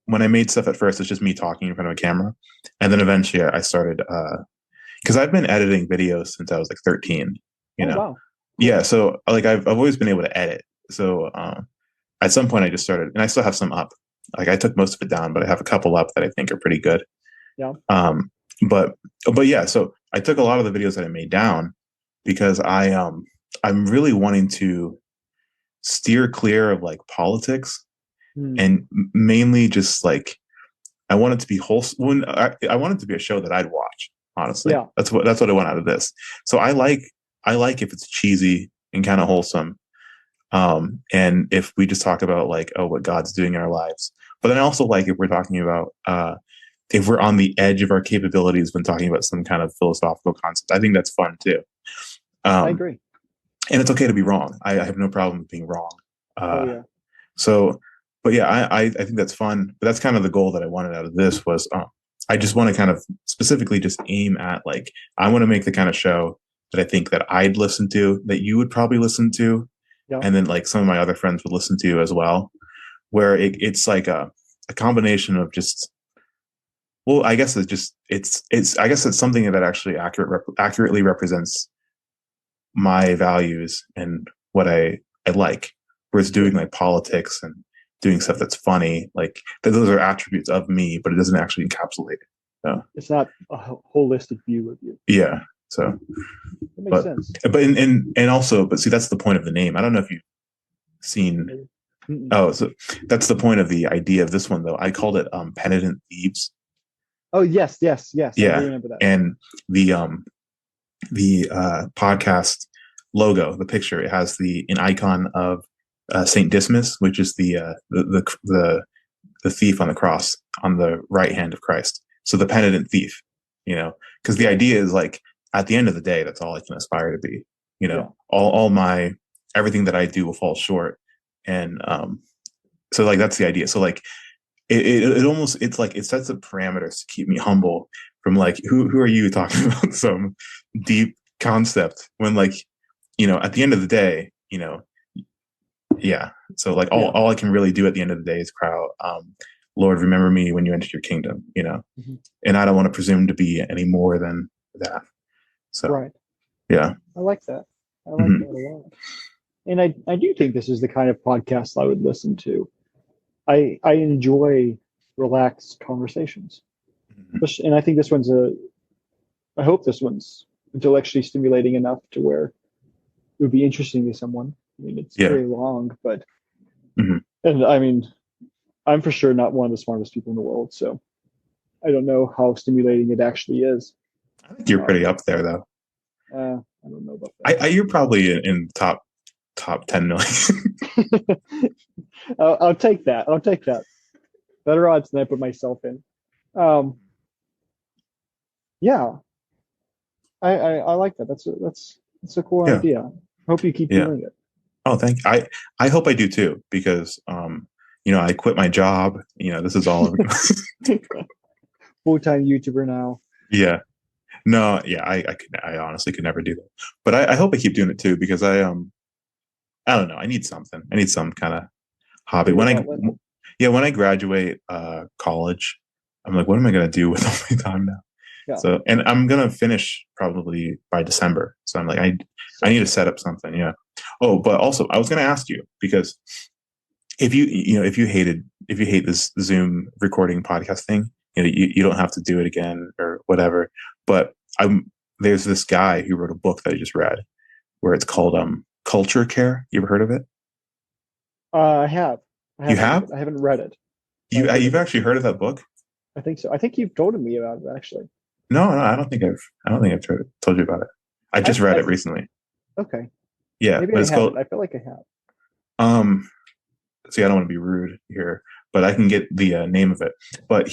when I made stuff at first, it's just me talking in front of a camera, and then eventually I started because I've been editing videos since I was like 13. You Oh know, wow, yeah. cool. So like I've always been able to edit. So at some point I just started, and I still have some up. Like I took most of it down, but I have a couple up that I think are pretty good. Yeah, Um, but yeah, so I took a lot of the videos that I made down because I'm really wanting to steer clear of like politics hmm. and mainly just like I want it to be wholesome. I want it to be a show that I'd watch. Honestly, Yeah, that's what I want out of this. So I like if it's cheesy and kind of wholesome. And if we just talk about like, oh, what God's doing in our lives, but then I also like if we're talking about, if we're on the edge of our capabilities when talking about some kind of philosophical concept, I think that's fun too. I Um, agree. and it's okay to be wrong. I have no problem with being wrong. Oh Uh, yeah, so, but yeah, I think that's fun. But that's kind of the goal that I wanted out of this was, I just want to kind of specifically just aim at like, I want to make the kind of show that I think that I'd listen to, that you would probably listen to, yeah. and then like some of my other friends would listen to as well, where it's like a combination of just well, I guess it's just it's I guess it's something that actually accurately represents my values and what I like. Whereas doing Sure. like politics and doing stuff that's funny, like those are attributes of me, but it doesn't actually encapsulate it. So It's not a holistic view of you. yeah. So That makes but sense. and also but see that's the point of the name. I don't know if you've seen Mm-mm. oh so that's the point of the idea of this one though. I called it Penitent Thieves. Oh yes, yes, yes. I do Yeah. remember that. And the podcast logo, the picture, it has an icon of Saint Dismas, which is the thief on the cross on the right hand of Christ. So the penitent thief, because the Yeah, idea is like at the end of the day, that's all I can aspire to be. yeah, All my everything that I do will fall short, and so like that's the idea. So like it almost it's like it sets the parameters to keep me humble from like who are you talking about some deep concept when like at the end of the day yeah. So like Yeah. all I can really do at the end of the day is cry out, Lord, remember me when you enter your kingdom, Mm-hmm. and I don't want to presume to be any more than that. So Right. yeah. I like that. I like Mm-hmm. that a lot. And I do think this is the kind of podcast I would listen to. I enjoy relaxed conversations. And I think this one's I hope this one's intellectually stimulating enough to where it would be interesting to someone. I mean, it's Yeah. very long, but, Mm-hmm. and I mean, I'm for sure not one of the smartest people in the world, so I don't know how stimulating it actually is. I think you're pretty Um, up there though. I don't know about that. You're probably in top 10 million. I'll take that. I'll take that. Better odds than I put myself in. Um, yeah, I like that. That's a cool Yeah. idea. Hope you keep Yeah. doing it. Oh, thank you. I hope I do too, because I quit my job. This is all Full-time YouTuber now. yeah. No, yeah, I honestly could never do that. But I hope I keep doing it too, because I don't know, I need something. I need some kind of hobby. Creative outlet. When I graduate college, I'm like, what am I gonna do with all my time now? Yeah. So, and I'm gonna finish probably by December. So I'm like, I need to set up something. Yeah. Oh, but also I was gonna ask you, because if if you hate this Zoom recording podcast thing, you don't have to do it again or whatever. But there's this guy who wrote a book that I just read where it's called Culture Care. You ever heard of it? I have. You have? I haven't read it. You've actually heard of that book? I think so. I think you've told me about it actually. No, I don't think I've told you about it. I just read it recently. Okay. Yeah, Maybe but I it's haven't. called I feel like I have. see, I don't want to be rude here, but I can get the name of it. But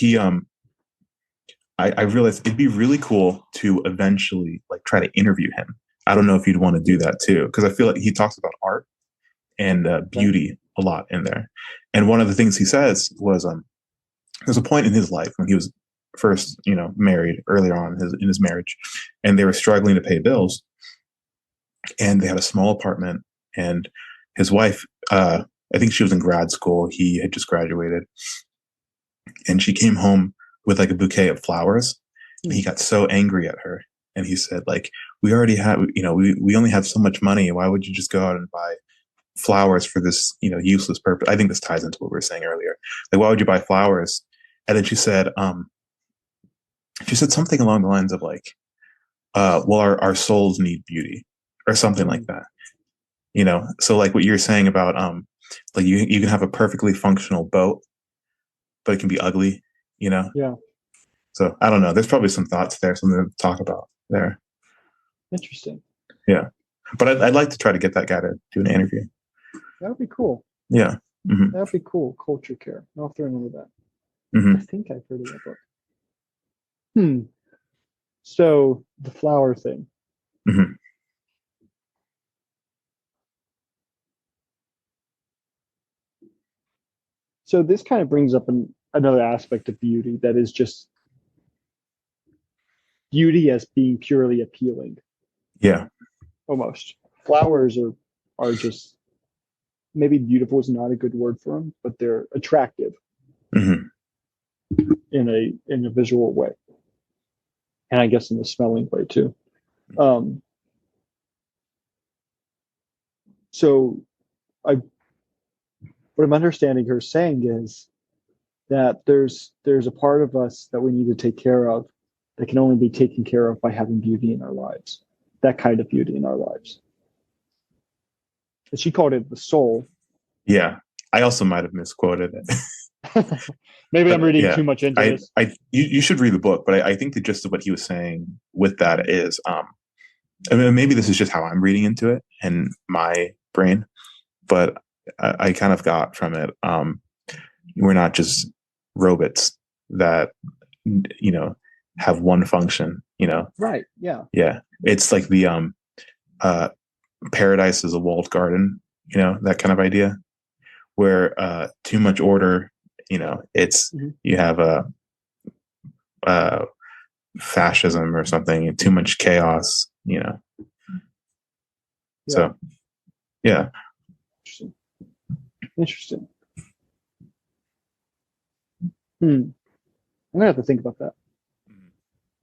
I realized it'd be really cool to eventually like try to interview him. I don't know if you'd want to do that too, because I feel like he talks about art and Okay. beauty a lot in there. And one of the things he says was, there's a point in his life when he was first, married earlier on in his marriage, and they were struggling to pay bills, and they had a small apartment, and his wife, I think she was in grad school. He had just graduated, and she came home with like a bouquet of flowers. And he got so angry at her, and he said, like, we already have, we only have so much money. Why would you just go out and buy flowers for this, useless purpose? I think this ties into what we were saying earlier. Like, why would you buy flowers? And then she said something along the lines of like, well, our souls need beauty, or something like that. So like what you're saying about like you can have a perfectly functional boat, but it can be ugly. Yeah. So I don't know. There's probably some thoughts there, something to talk about there. Interesting. Yeah, but I'd like to try to get that guy to do an interview. That would be cool. Yeah. Mm-hmm. That would be cool. Culture Care. I'll have to remember that. Mm-hmm. I think I've heard of that book. So the flower thing. Mm-hmm. So this kind of brings up another aspect of beauty that is just beauty as being purely appealing. Yeah. Almost. Flowers are just, maybe beautiful is not a good word for them, but they're attractive Mm-hmm. in a visual way, and I guess in a smelling way too. So what I'm understanding her saying is that there's a part of us that we need to take care of that can only be taken care of by having beauty in our lives, that kind of beauty in our lives. And she called it the soul. Yeah. I also might have misquoted it. Maybe But, I'm reading yeah, too much into this. You should read the book, but I think the gist of what he was saying with that is, I mean, maybe this is just how I'm reading into it in my brain, but I kind of got from it, we're not just robots that, have one function, Right. Yeah. Yeah. It's like the, paradise is a walled garden, that kind of idea where, too much order, it's, Mm-hmm. you have a, fascism or something, too much chaos, Yeah. So yeah. Interesting. Interesting. I'm gonna have to think about that.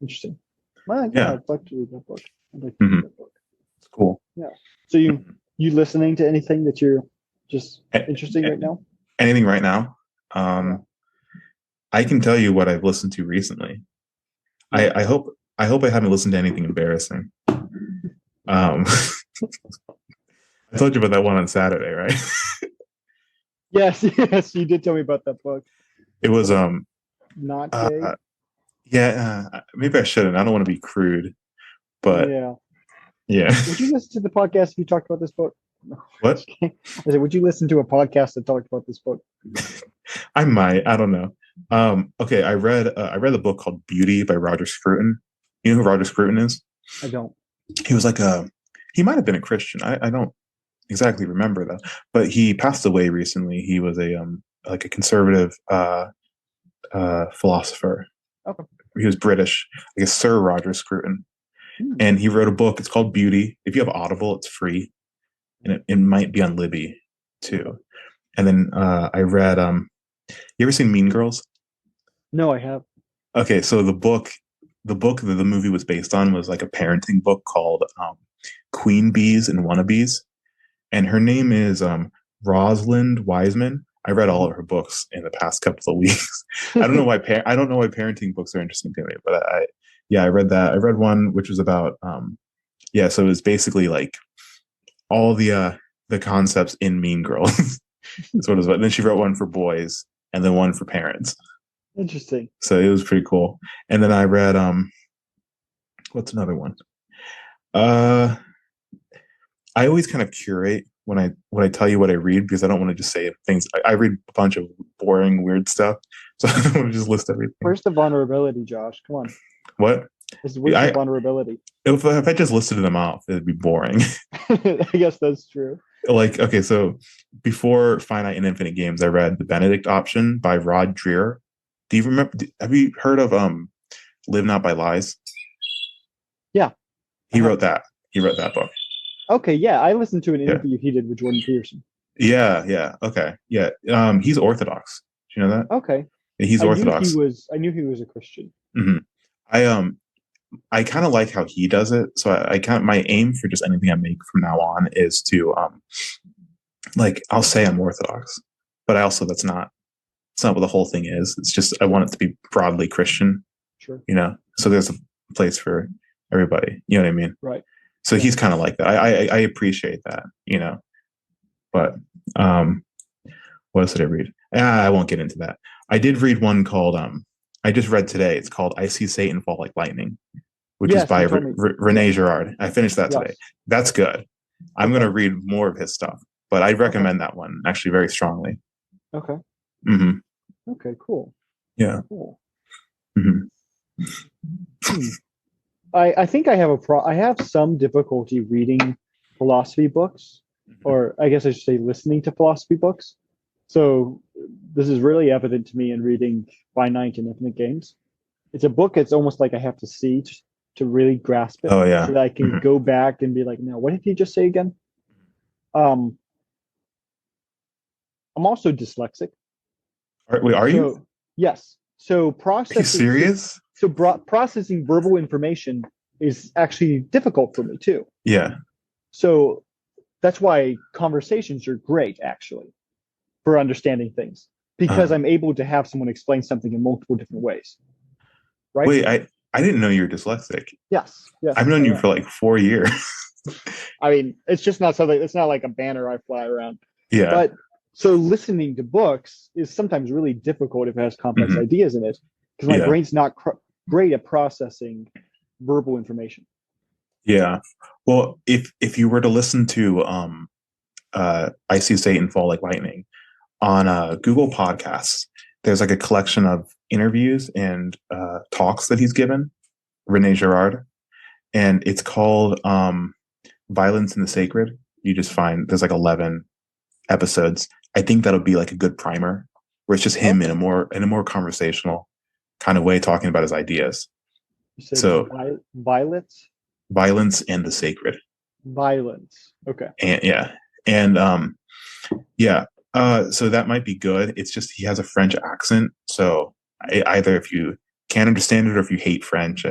Interesting. Well, yeah, Yeah. I'd like to read that book. I'd like to Hmm. read that book. It's cool. Yeah. So Mhm. you listening to anything that you're just A- interesting right now? Anything right now? Yeah. I can tell you what I've listened to recently. Yeah. I hope I haven't listened to anything embarrassing. Um, I told you about that one on Saturday, right? Yes, yes, you did tell me about that book. It was Not gay. uh yeah, maybe I shouldn't. I don't want to be crude, but Yeah. yeah. Would you listen to the podcast if you talked about this book? No. What? I said, would you listen to a podcast that talked about this book? I might. I don't know. Okay, I read a book called Beauty by Roger Scruton. You know who Roger Scruton is? I don't. He was like he might have been a Christian. I don't exactly remember though. But he passed away recently. He was a like a conservative philosopher. Okay. He was British, like a Sir Roger Scruton. Hmm. And he wrote a book. It's called Beauty. If you have Audible, it's free. And it might be on Libby too. And then I read you ever seen Mean Girls? No, I have. Okay, so the book that the movie was based on was like a parenting book called Queen Bees and Wannabes, and her name is Rosalind Wiseman. I read all of her books in the past couple of weeks. I don't know why parenting books are interesting to me, but yeah, I read that. I read one which was about yeah, so it was basically like all the concepts in Mean Girls. That's what it was about. And then she wrote one for boys and then one for parents. Interesting. So it was pretty cool. And then I read what's another one? Uh I always kind of curate when I tell you what I read because I don't want to just say things. I read a bunch of boring, weird stuff, so I don't want to just list everything. Where's the vulnerability, Josh? Come on. What? Where's the I vulnerability? if I just listed them off, it'd be boring. I guess that's true. Like okay, so before Finite and Infinite Games, I read The Benedict Option by Rod Dreher. Do you remember? Have you heard of Live Not by Lies? Yeah. He Uh-huh. wrote that. He wrote that book. Okay, yeah. I listened to an Yeah. interview he did with Jordan Peterson. Yeah. Yeah. Okay. Yeah. He's Orthodox. Do you know that? Okay. Yeah, he's Orthodox. I knew he was a Christian. Hmm. I I kind of like how he does it. So I kind of my aim for just anything I make from now on is to like I'll say I'm Orthodox, but I also it's not what the whole thing is. It's just I want it to be broadly Christian, Sure. So there's a place for everybody. You know what I mean? Right. So Yeah. he's kind of like that. I appreciate that. But what else did I read? I won't get into that. I did read one called I just read today. It's called I See Satan Fall Like Lightning, which is Yes, by you told me. Rene Girard. I finished that today. Yes. That's good. I'm Okay. going to read more of his stuff, but I recommend that one actually very strongly. Okay. Hmm. Okay, cool. Yeah. Cool. Hmm. I think I have some difficulty reading philosophy books, or I guess I should say listening to philosophy books. So this is really evident to me in reading Finite and Infinite Games. It's a book it's almost like I have to see to really grasp it Oh so yeah. that I can Hmm. go back and be like, no, what did he just say again? Um, I'm also dyslexic. Wait, are you? So yes. So Are you processing serious? processing verbal information is actually difficult for me too. Yeah. So that's why conversations are great actually for understanding things because Uh, I'm able to have someone explain something in multiple different ways. Right? wait, I didn't know you were dyslexic. Yes. Yes. I've known I you am. for like 4 years. I mean, it's just not something. It's not like a banner I fly around. Yeah. But so listening to books is sometimes really difficult if it has complex Hmm. ideas in it because my Yeah. brain's not great at processing verbal information. Yeah. Well, if you were to listen to I See Satan Fall Like Lightning on Google Podcasts, there's like a collection of interviews and talks that he's given, Rene Girard, and it's called Violence in the Sacred. You just find there's like 11 episodes. I think that'll be like a good primer where it's just him in a more conversational kind of way talking about his ideas. You said So violets, violence and the sacred. violence. Okay. And yeah. And yeah. So that might be good. It's just he has a French accent. So either if you can't understand it or if you hate French,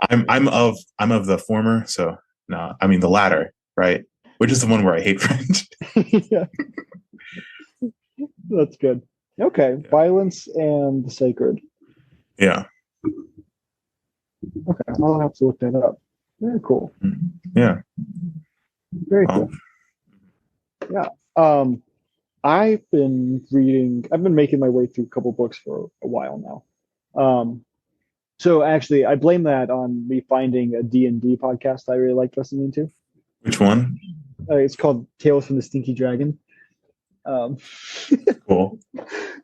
I'm of the former. So no, I mean the latter, right? Which is the one where I hate French. Yeah, that's good. Okay, Yeah. violence and the sacred. Yeah. Okay, I'll have to look that up. Very cool. Yeah. Very Well, cool. Yeah. Um, I've been reading. I've been making my way through a couple books for a while now. So actually, I blame that on me finding a D&D podcast I really like listening to. which one? It's called Tales from the Stinky Dragon. Um, Cool.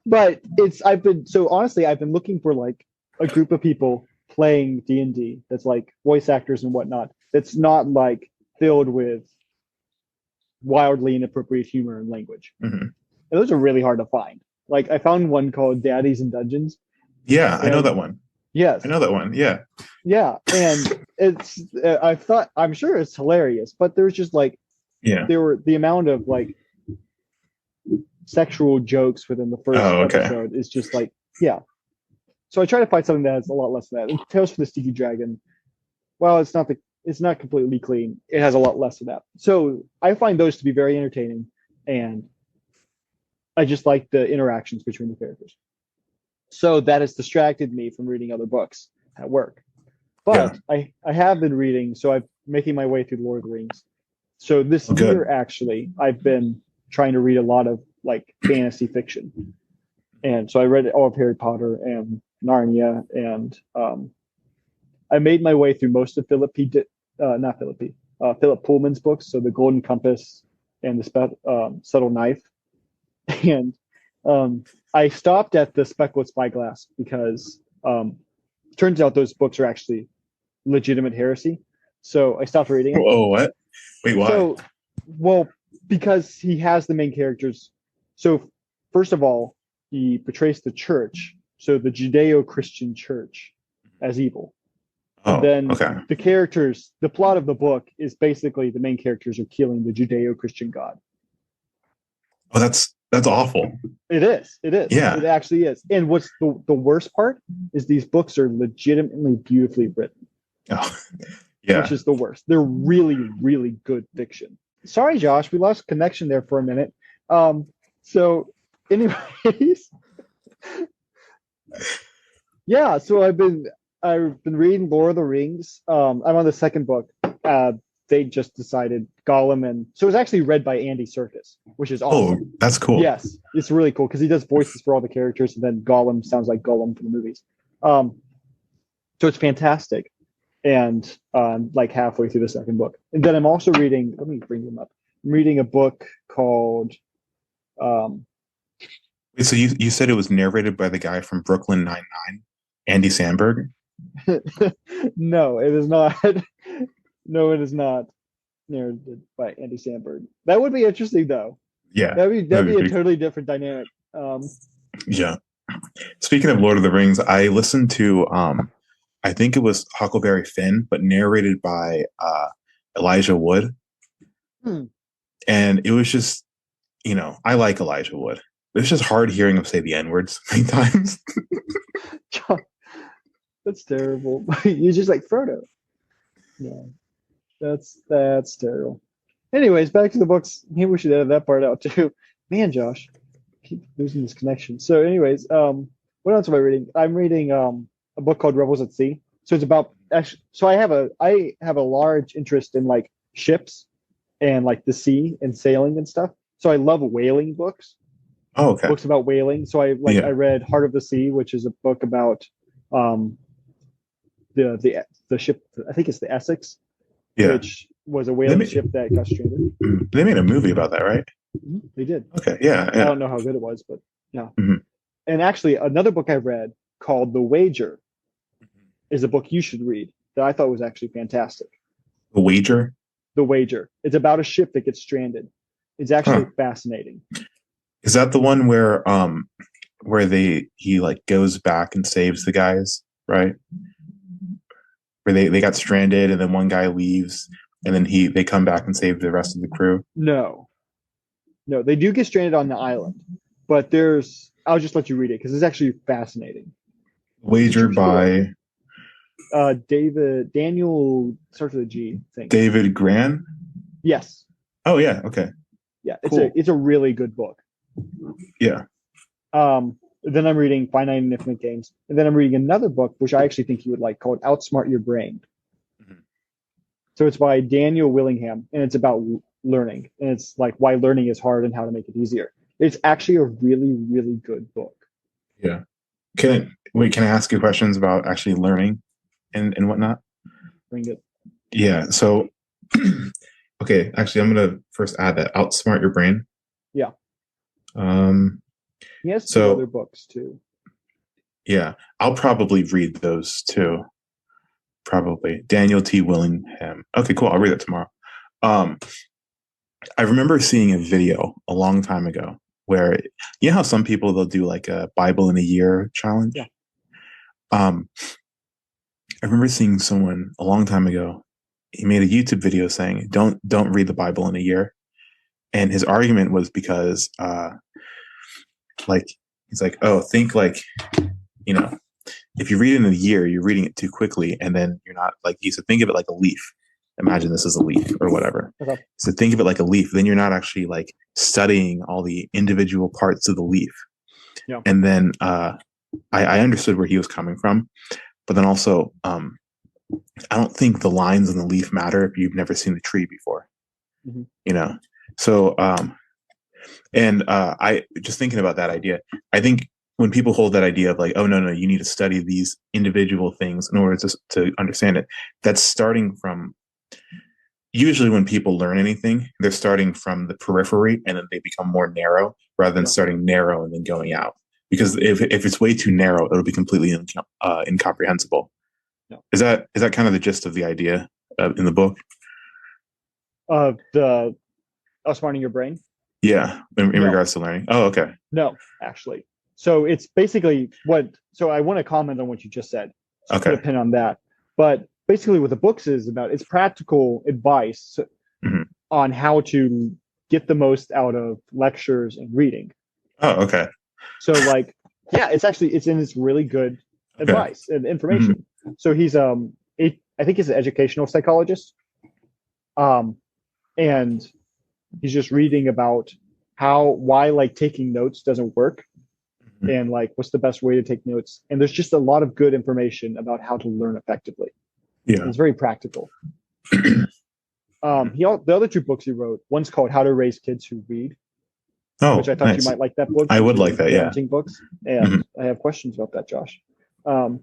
but it's I've been so honestly I've been looking for like a group of people playing D&D that's like voice actors and whatnot. That's not like filled with wildly inappropriate humor and language. Hmm. And those are really hard to find. Like I found one called Daddies and Dungeons, Yeah, I know that and one. I yes, know that one. Yeah. yeah, and it's I thought I'm sure it's hilarious, but there's just like Yeah. there were the amount of like sexual jokes within the first Oh, okay. episode is just like yeah. So I try to find something that has a lot less of that. And Tales from the Sticky Dragon, well, it's not completely clean. It has a lot less of that. So I find those to be very entertaining, and I just like the interactions between the characters. So that has distracted me from reading other books at work. Yeah. But I have been reading, so I'm making my way through Lord of the Rings. So this Oh, good. year, actually, I've been trying to read a lot of like fantasy fiction. And so I read all of Harry Potter and Narnia, and I made my way through most of Philip Pullman's books, so The Golden Compass and the Subtle Knife. And I stopped at the Speckled Spyglass because turns out those books are actually legitimate heresy. So I stopped reading it. Oh, what? Wait, why? So, well, because he has the main characters. So, first of all, he portrays the church, so the Judeo-Christian church, as evil. And Oh, then okay. the plot of the book is basically the main characters are killing the Judeo-Christian God. Oh, that's awful. It is. It is. Yeah. It actually is. And what's the worst part is these books are legitimately beautifully written, Oh, which yeah. is the worst. They're really, really good fiction. Sorry, Josh, we lost connection there for a minute. So, anyways, yeah. So I've been reading Lord of the Rings. I'm on the second book. They just decided Gollum, and so it was actually read by Andy Serkis, which is Oh, awesome. that's cool. Yes, it's really cool because he does voices for all the characters, and then Gollum sounds like Gollum for the movies. So it's fantastic, and like halfway through the second book, and then I'm also reading. Let me bring them up. I'm reading a book called. Wait, so you said it was narrated by the guy from Brooklyn Nine-Nine, Andy Samberg? No, it is not. No, it is not narrated by Andy Samberg. That would be interesting, though. Yeah. That'd be a totally different dynamic. Yeah. Speaking of Lord of the Rings, I listened to I think it was Huckleberry Finn, but narrated by Elijah Wood. Hmm. And it was just, I like Elijah Wood. It's just hard hearing him say the N-word so many times. That's terrible. You're just like Frodo. Yeah. That's terrible. Anyways, back to the books. Maybe we should edit that part out too. Man, Josh, keep losing this connection. So, anyways, what else am I reading? I'm reading a book called Rebels at Sea. So it's about actually. So I have a large interest in like ships and like the sea and sailing and stuff. So I love whaling books. Oh, okay. Books about whaling. So I Yeah. read Heart of the Sea, which is a book about the ship. I think it's the Essex, Yeah. which was a whaling ship that got stranded. They made a movie about that, right? They did. Okay. Yeah. I Yeah. don't know how good it was, but yeah. Mhm. And actually, another book I read called The Wager is a book you should read that I thought was actually fantastic. The Wager? The Wager. It's about a ship that gets stranded. It's actually Huh. fascinating. Is that the one where he like goes back and saves the guys? right? Where they got stranded and then one guy leaves and then they come back and save the rest of the crew. No, no, they do get stranded on the island, but I'll just let you read it because it's actually fascinating. It's a true Wagered story. by Daniel starts with a G thing. David Gran. Yes. Oh yeah, okay. Yeah, Cool. it's a really good book. Yeah. Then I'm reading Finite and Infinite Games, and then I'm reading another book which I actually think you would like called Outsmart Your Brain. Mhm. So it's by Daniel Willingham, and it's about learning, and it's like why learning is hard and how to make it easier. It's actually a really, really good book. Yeah. Can I ask you questions about actually learning and whatnot? Bring it. Yeah. So okay, actually I'm gonna first add that outsmart your brain. Yeah. Um He has two so other books too. yeah, I'll probably read those too. Probably. Daniel T. Willingham. Okay, cool. I'll read it tomorrow. Um I remember seeing a video a long time ago where you know how some people they'll do like a Bible in a year challenge? Yeah. Um I remember seeing someone a long time ago. He made a YouTube video saying, "Don't read the Bible in a year." And his argument was because, like, he's like, "Oh, think like, you know, if you read it in a year, you're reading it too quickly, and then you're not like." He said, "Think of it like a leaf. Imagine this is a leaf or whatever." Okay. So think of it like a leaf. Then you're not actually like studying all the individual parts of the leaf. Yeah. And then I understood where he was coming from, but then also I don't think the lines on the leaf matter if you've never seen the tree before. Mm-hmm. You know, so and I just thinking about that idea. I think when people hold that idea of like, oh no, you need to study these individual things in order to understand it. That's starting from usually when people learn anything, they're starting from the periphery and then they become more narrow rather than Yeah. starting narrow and then going out. Because if it's way too narrow, it'll be completely incomprehensible. Yeah. Is that kind of the gist of the idea in the book? The Outsmarting Your Brain. Yeah, in No. regards to learning. Oh, okay. No, actually. So it's basically so I want to comment on what you just said. So Okay. put a pin on that. But basically what the books is about, it's practical advice Mhm. on how to get the most out of lectures and reading. Oh, okay. So like, yeah, it's in this really good Okay. advice and information. So he's I think he's an educational psychologist. And he's just reading about why like taking notes doesn't work Mhm. and like what's the best way to take notes. And there's just a lot of good information about how to learn effectively. Yeah. It's very practical. The other two books he wrote, one's called How to Raise Kids Who Read, Oh, which I thought nice. you might like that book. I would like that, yeah. Parenting books, and I have questions about that, Josh. And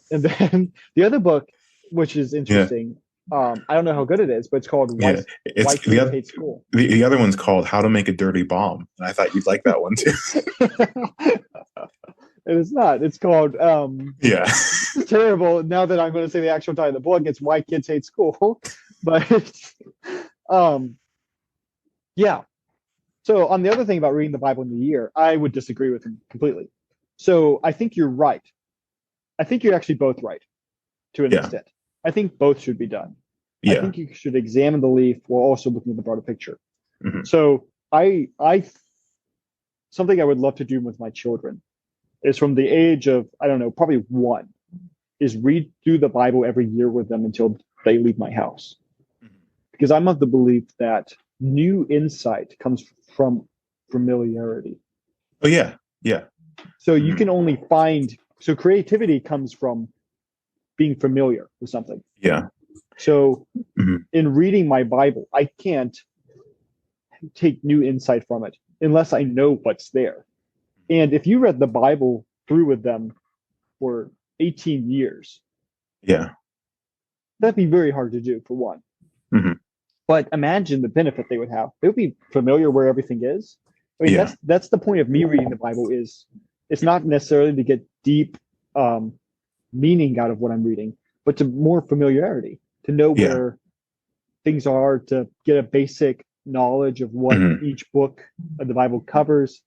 then the other book, which is interesting, I don't know how good it is, but it's called Why Kids Hate School. The other one's called How to Make a Dirty Bomb, and I thought you'd like that one too. It is not. It's called Yeah. it's terrible. Now that I'm going to say the actual title of the book, it's Why Kids Hate School. But yeah. So on the other thing about reading the Bible in the year, I would disagree with him completely. So I think you're right. I think you're actually both right to an extent. I think both should be done. Yeah. I think you should examine the leaf while also looking at the broader picture. Mhm. So something I would love to do with my children is from the age of, I don't know, probably 1, is read through the Bible every year with them until they leave my house. Because I'm of the belief that new insight comes from familiarity. Oh yeah. Yeah. So you can only so creativity comes from being familiar with something. Yeah. So in reading my Bible, I can't take new insight from it unless I know what's there. And if you read the Bible through with them for 18 years, yeah, that'd be very hard to do for one. Mm-hmm. But imagine the benefit they would have. They would be familiar where everything is. I mean, that's the point of me reading the Bible is it's not necessarily to get deep meaning out of what I'm reading, but to more familiarity, to know where things are, to get a basic knowledge of what each book of the Bible covers,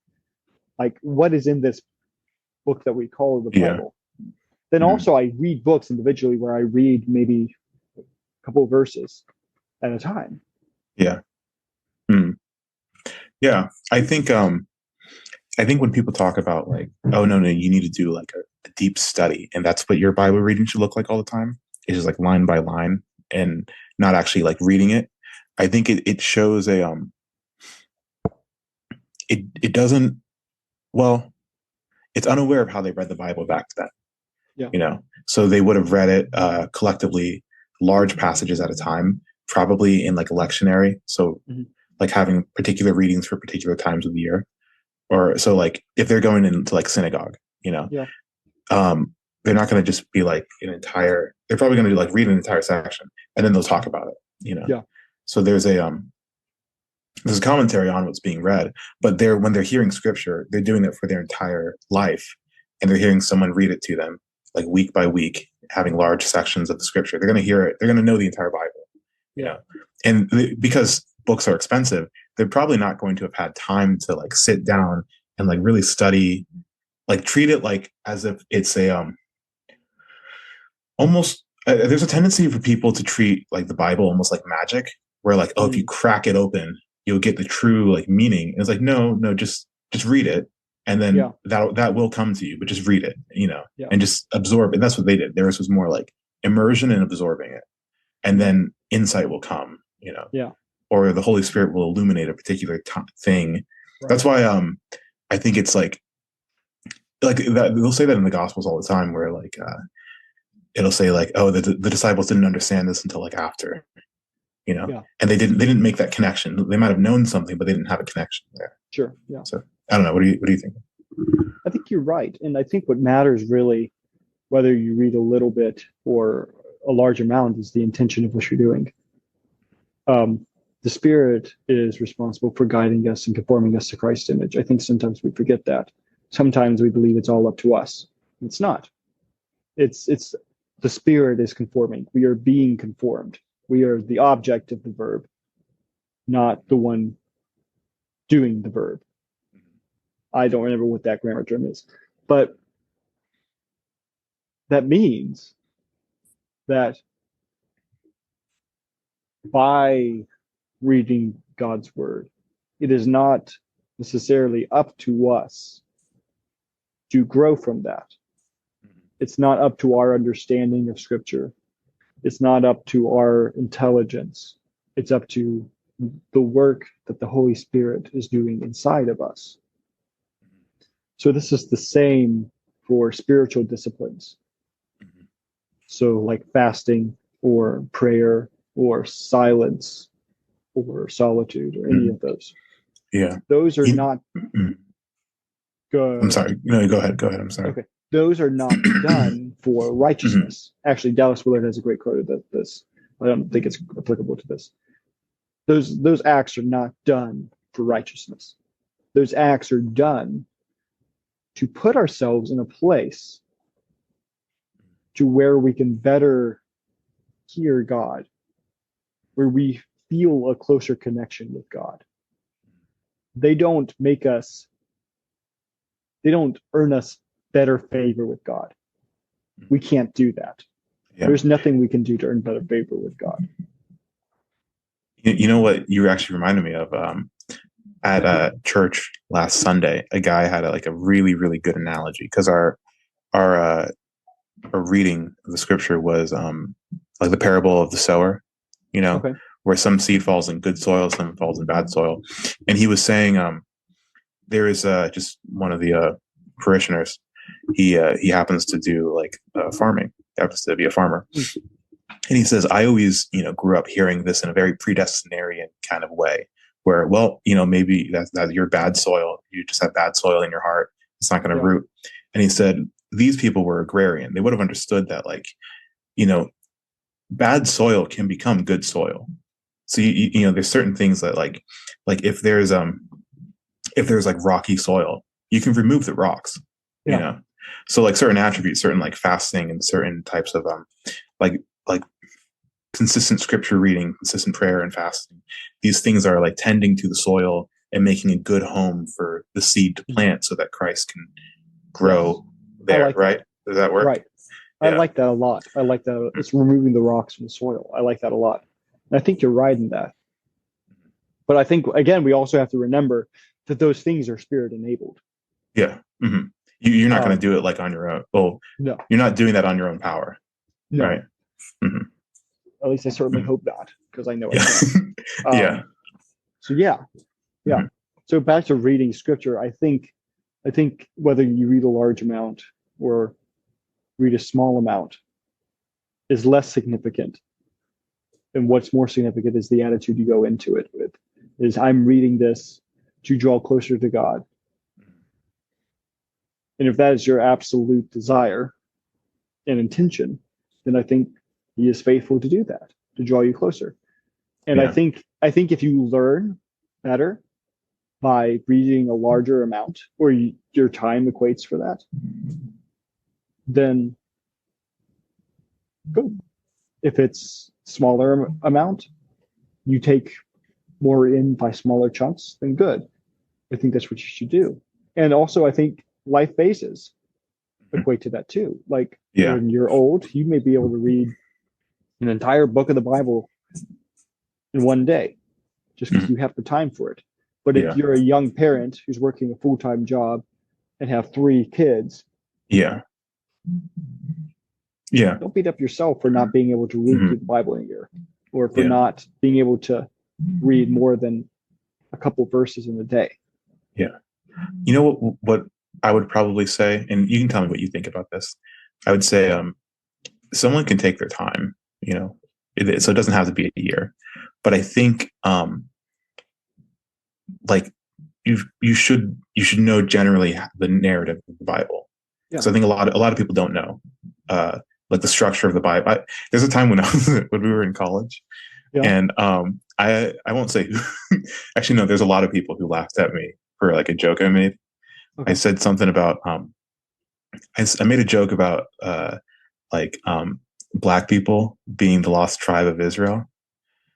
like what is in this book that we call the Bible. Then Mhm. also I read books individually where I read maybe a couple of verses at a time. Yeah. Mm. Yeah. I think when people talk about like, oh no, you need to do like a deep study, and that's what your Bible reading should look like all the time. It's just like line by line and not actually like reading it. I think it shows a it doesn't well, it's unaware of how they read the Bible back then, Yeah. you know. So they would have read it collectively, large passages at a time, probably in like a lectionary. So Mhm. like having particular readings for particular times of the year. Or so like if they're going into like synagogue, you know, Yeah. um, they're not going to just be like an entire. They're probably going to like read an entire section and then they'll talk about it, you know. Yeah. So there's a commentary on what's being read, but they're when they're hearing scripture, they're doing it for their entire life, and they're hearing someone read it to them like week by week, having large sections of the scripture. They're going to hear it. They're going to know the entire Bible, you Yeah. know, and because books are expensive, they're probably not going to have had time to like sit down and like really study, like treat it like as if it's a almost there's a tendency for people to treat like the Bible almost like magic, where like, oh, if you Mm. crack it open, you'll get the true like meaning. And it's like, no, just read it, and then Yeah. that will come to you, but just read it, you know, Yeah. and just absorb. And that's what they did. Theirs was more like immersion and absorbing it, and Mm. then insight will come, you know, Yeah. or the Holy Spirit will illuminate a particular thing. Right. That's why I think it's like that they'll say that in the Gospels all the time, where like it'll say like, oh, the disciples didn't understand this until like after, you know, Yeah. and they didn't make that connection. They might have known something, but they didn't have a connection there. Sure. Yeah. So I don't know. What do you think? I think you're right. And I think what matters really, whether you read a little bit or a large amount, is the intention of what you're doing. Um, the Spirit is responsible for guiding us and conforming us to Christ's image. I think sometimes we forget that. Sometimes we believe it's all up to us. It's not. It's the Spirit is conforming. We are being conformed. We are the object of the verb, not the one doing the verb. I don't remember what that grammar term is, but that means that by reading God's word, it is not necessarily up to us to grow from that. It's not up to our understanding of scripture. It's not up to our intelligence. It's up to the work that the Holy Spirit is doing inside of us. So this is the same for spiritual disciplines. So like fasting or prayer or silence or solitude or any Mm, of those. yeah. Those are You- not mm, I'm good. sorry. No, go ahead. Go ahead. I'm sorry. Okay. Those are not done for Mhm. righteousness. Actually, Dallas Willard has a great quote of this. I don't think it's applicable to this. Those acts are not done for righteousness. Those acts are done to put ourselves in a place to where we can better hear God, where we feel a closer connection with God. They don't make us, they don't earn us better favor with God. We can't do that. Yeah. There's nothing we can do to earn better favor with God. You know what you actually reminded me of? At church last Sunday, a guy had like a really, really good analogy because our our reading of the scripture was like the parable of the sower, you know, Okay. where some seed falls in good soil, some falls in bad soil, and he was saying there is just one of the parishioners. He happens to do like farming. He happens to be a farmer, Mm. and he says, I always, you know, grew up hearing this in a very predestinarian kind of way, where, well, you know, maybe that's your bad soil. You just have bad soil in your heart. It's not going to Yeah. root. And he said, these people were agrarian. They would have understood that, like, you know, bad soil can become good soil. So, you know, there's certain things that like if there's like rocky soil, you can remove the rocks, you Yeah. know? So like certain attributes, certain like fasting and certain types of like consistent scripture reading, consistent prayer and fasting. These things are like tending to the soil and making a good home for the seed to plant so that Christ can Yes. grow I there, like right? that. Does that work? Right. I Yeah. like that a lot. I like that. It's removing the rocks from the soil. I like that a lot. And I think you're right in that. But I think again, we also have to remember that those things are spirit enabled. Yeah. You're not going to Um, do it like on your own. Well, no, you're not doing that on your own power, right? no. hmm At least I certainly hmm hope not, because I know I Yeah. can't. Yeah. Um, so yeah, yeah. hmm So back to reading scripture, I think whether you read a large amount or read a small amount is less significant. And what's more significant is the attitude you go into it with. Is I'm reading this to draw closer to God. And if that is your absolute desire and intention, then I think he is faithful to do that, to draw you closer. And Yeah. I think if you learn better by reading a larger amount or your time equates for that, then good. If it's smaller amount, you take more in by smaller chunks, then good. I think that's what you should do. And also, I think life phases Mhm. equate to that too. Like Yeah. when you're old, you may be able to read an entire book of the Bible in one day just because Mhm. you have the time for it. But if Yeah. you're a young parent who's working a full time job and have 3 kids, Yeah. Yeah. don't beat up yourself for not being able to read through hmm the Bible in a year or for Yeah. not being able to read more than a couple verses in a day. Yeah. You know what I would probably say, and you can tell me what you think about this. I would say someone can take their time, so it doesn't have to be a year. But I think like you should know generally the narrative of the Bible, Yeah. because I think a lot of people don't know like the structure of the Bible. There's a time when when we were in college, Yeah. and I won't say who. Actually, no, there's a lot of people who laughed at me for like a joke I made. I Okay. said something about I made a joke about like black people being the lost tribe of Israel,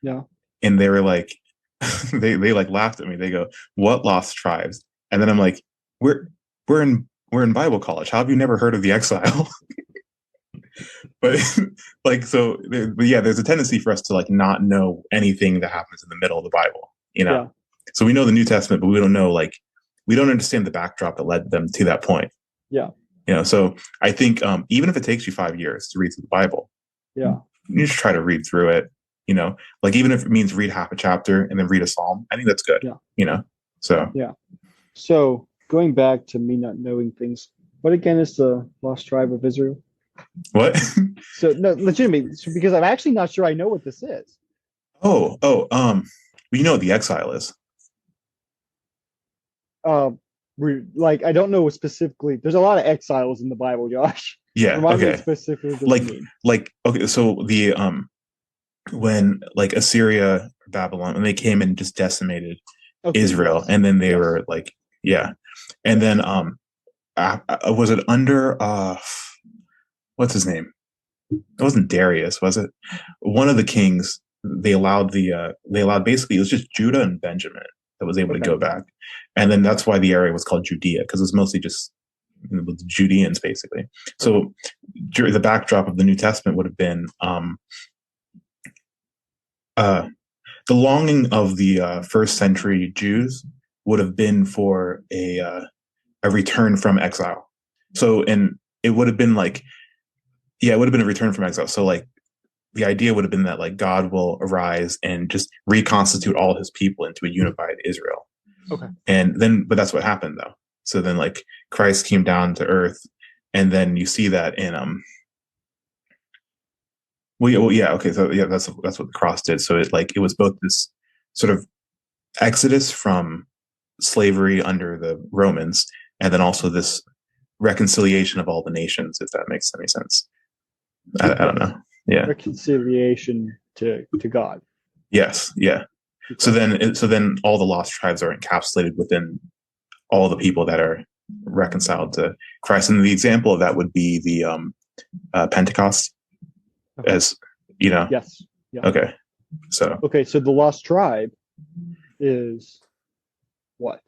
Yeah. and they were like they like laughed at me. They go, "What lost tribes?" And then I'm like, "We're we're in Bible college. How have you never heard of the exile?" But like but yeah, there's a tendency for us to like not know anything that happens in the middle of the Bible, Yeah. So we know the New Testament, but we don't know we don't understand the backdrop that led them to that point. Yeah. So I think even if it takes you 5 years to read through the Bible, Yeah. you should try to read through it. Like even if it means read half a chapter and then read a psalm, I think that's good. Yeah. So Yeah. So going back to me not knowing things, what again is the lost tribe of Israel? what? So no, legitimately, because I'm actually not sure I know what this is. Well, you know what the exile is. Uh, like I don't know specifically. There's a lot of exiles in the Bible, Josh. Yeah. Remind me Okay. specifically what you Like mean. okay. So the when like Assyria or Babylon, when they came and just decimated Okay. Israel, Yes. and then they Yes. were like, yeah, and then Yes. was it under what's his name? It wasn't Darius, was it? One of the kings. They allowed basically it was just Judah and Benjamin that was able to Okay. go back, and then that's why the area was called Judea, because it was mostly just the Judeans basically. Okay. So the backdrop of the New Testament would have been uh, the longing of the first century Jews would have been for a return from exile. So, and it would have been like, yeah, it would have been a return from exile. So, like, the idea would have been that like God will arise and just reconstitute all his people into a unified Israel. Okay. And then, but that's what happened though. So then, like, Christ came down to earth, and then you see that in yeah, okay, so yeah, that's what the cross did. So it was both this sort of exodus from slavery under the Romans, and then also this reconciliation of all the nations, if that makes any sense. I don't Yes. know. Yeah. Reconciliation to God. Yes. Yeah. So Okay. then all the lost tribes are encapsulated within all the people that are reconciled to Christ, and the example of that would be the Pentecost, Okay. as you know. Yes. Yeah. Okay. So Okay. So the lost tribe is what?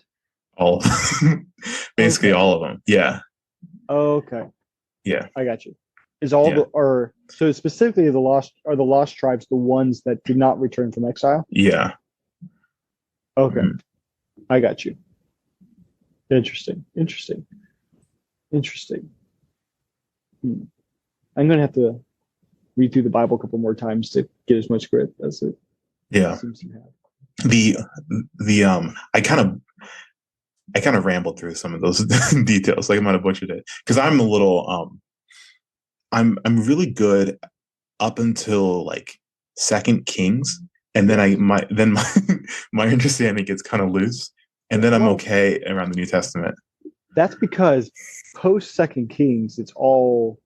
all basically Okay. all of them. Yeah. Okay. Yeah. I got you. Is all Yeah. the or so specifically the lost tribes the ones that did not return from exile? Yeah. Okay, Mhm. I got you. Interesting. Interesting. Interesting. Hmm. I'm gonna have to read through the Bible a couple more times to get as much grit as it Yeah. seems to have. The the I kind of rambled through some of those details. Like I might have butchered it because I'm a little I'm really good up until like Second Kings, and then Yes. my my understanding gets kind of loose, and then I'm Well, okay around the New Testament. that's because post Second Kings, it's all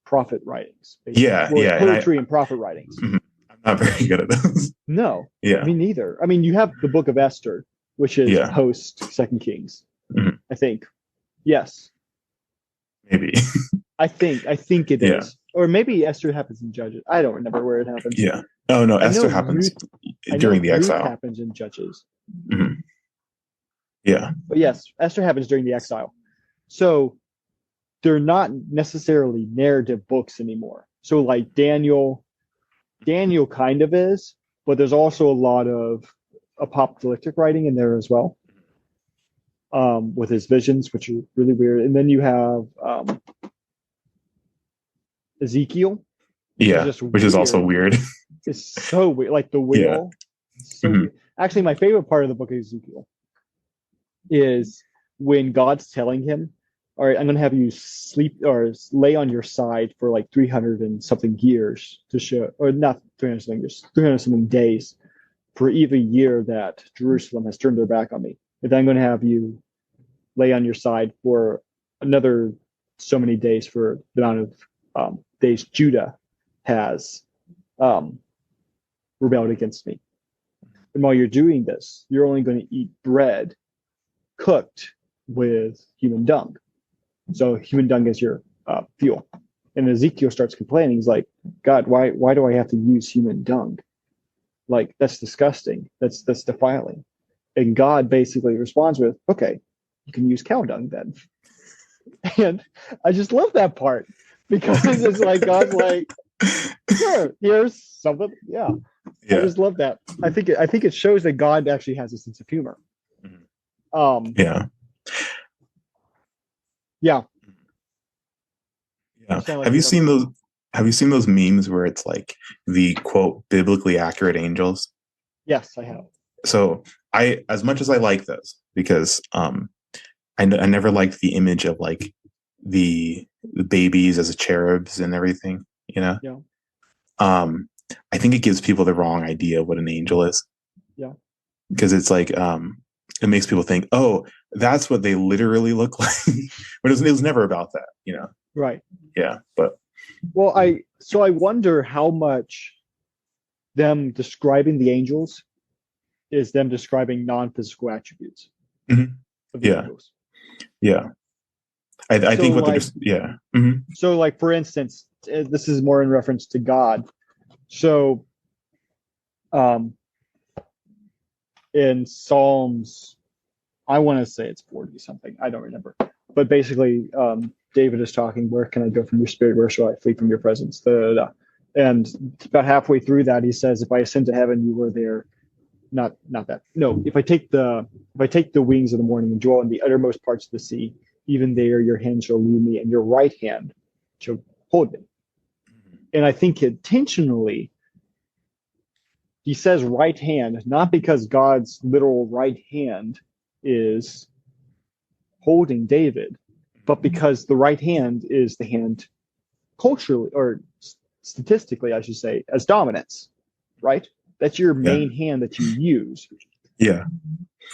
prophet writings, basically. Yeah, Well, it's yeah, and poetry and prophet writings. I'm not very good at those. No, Yeah, me neither. I mean, you have the Book of Esther, which is yeah, post Second Kings, mhm, I think. Yes, maybe. I think it Yeah, is, or maybe Esther happens in Judges. I don't remember where it happens. yeah. Oh no, I know Esther happens Ruth. I know during the Ruth exile. happens in Judges, Mhm. Yeah, but yes, Esther happens during the exile. So they're not necessarily narrative books anymore. So like Daniel kind of is, but there's also a lot of apocalyptic writing in there as well, with his visions, which are really weird. And then you have Ezekiel, which is yeah, just which is also weird. weird. It's so weird, like the Yeah. wheel. So Mhm. weird. Actually, my favorite part of the book of Ezekiel is when God's telling him, "All right, I'm going to have you sleep or lay on your side for like 300 and something years to show, or not 300 something years, 300 something days for every year that Jerusalem has turned their back on me. And then I'm going to have you lay on your side for another so many days for the amount of days Judah has um, rebelled against me. And while you're doing this, you're only going to eat bread cooked with human dung. So human dung is your fuel. And Ezekiel starts complaining. He's like, God, why do I have to use human dung? Like that's disgusting. That's defiling. And God basically responds with, okay, you can use cow dung then. And I just love that part because it's like God's like, sure, here's something. Yeah, I Yeah. just love that. I think it shows that God actually has a sense of humor. Mhm. Um, Yeah. yeah, you Yeah. sound like Have you're you talking. seen those? Have you seen those memes where it's like the quote biblically accurate angels? Yes, I have. So I, as much as I like those, because I never liked the image of like the babies as cherubs and everything, you know. Yeah, Um, I think it gives people the wrong idea of what an angel is yeah, because it's like it makes people think, oh, that's what they literally look like, but it was never about that, you know. right. Yeah, but Well, I wonder how much them describing the angels is them describing non-physical attributes mhm, of the yeah, angels. yeah. I think So what they're like just yeah. Mhm. so like for instance, this is more in reference to God. So um in Psalms, I want to say it's 40 something. I don't remember. But basically, David is talking, where can I go from your spirit? Where shall I flee from your presence? Da, da, da. And about halfway through that, he says, if I ascend to heaven, you were there. Not that. No, if I take the wings of the morning and dwell in the uttermost parts of the sea, even there your hand shall lead me, and your right hand shall hold me. And I think intentionally he says right hand, not because God's literal right hand is holding David, but because the right hand is the hand culturally or statistically, I should say, as dominance, right? That's your Yeah, main hand that you use, yeah,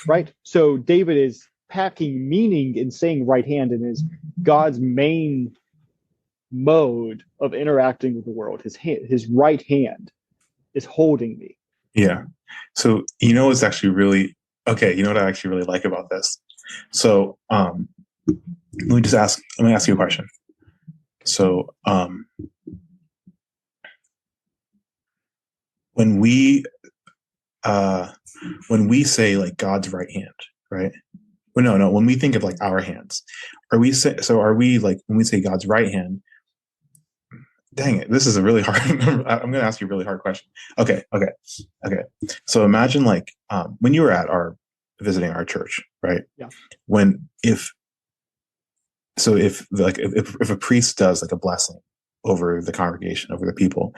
right? So David is packing meaning in saying right hand and is God's main mode of interacting with the world. His right hand is holding me. yeah. So you know, it's actually really okay. You know what I actually really like about this. So let me ask you a question. So when we uh when we say like God's right hand, right? Well, no, no. When we think of like our hands, are we like when we say God's right hand? Dang it, this is a really hard. I'm going to ask you a really hard question. Okay, okay, okay. So imagine like when you were at our visiting our church, right? Yeah. When if a priest does like a blessing over the congregation, over the people,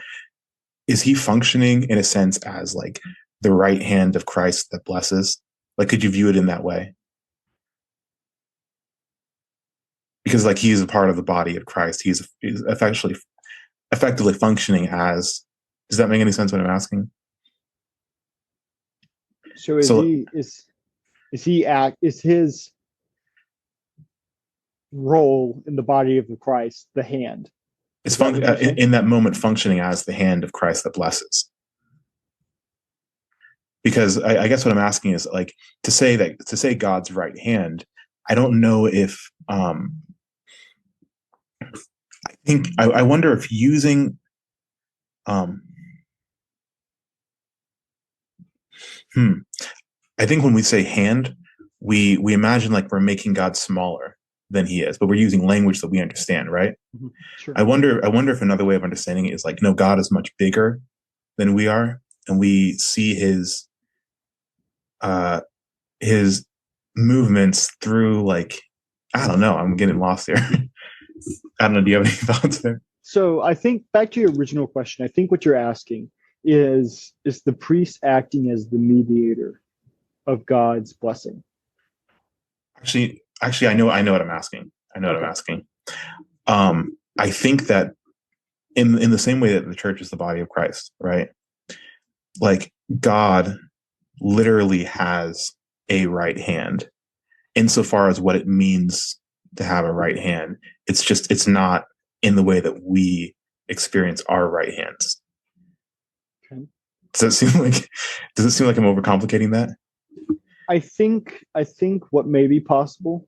is he functioning in a sense as like the right hand of Christ that blesses? Like, could you view it in that way? Because like he's a part of the body of Christ, he's effectively functioning as. Does that make any sense? What I'm asking. So So is his role in the body of the Christ the hand? it's Is that what you're saying? in that moment functioning as the hand of Christ that blesses. Because I guess what I'm asking is like to say God's right hand. I don't know if I wonder if using um, hmm, I think when we say hand, we imagine like we're making God smaller than he is, but we're using language that we understand, right? Mm-hmm. Sure. I wonder if another way of understanding it is like, no, God is much bigger than we are, and we see uh his movements through like I don't know. I'm getting lost here. I don't know. Do you have any thoughts there? So I think back to your original question, I think what you're asking is the priest acting as the mediator of God's blessing? Actually, I know what I'm asking. I know what I'm Okay. asking. I think that in the same way that the church is the body of Christ, right? Like God literally has a right hand insofar as what it means to have a right hand. It's not in the way that we experience our right hands. Okay. Does it seem like I'm overcomplicating that? I think what may be possible,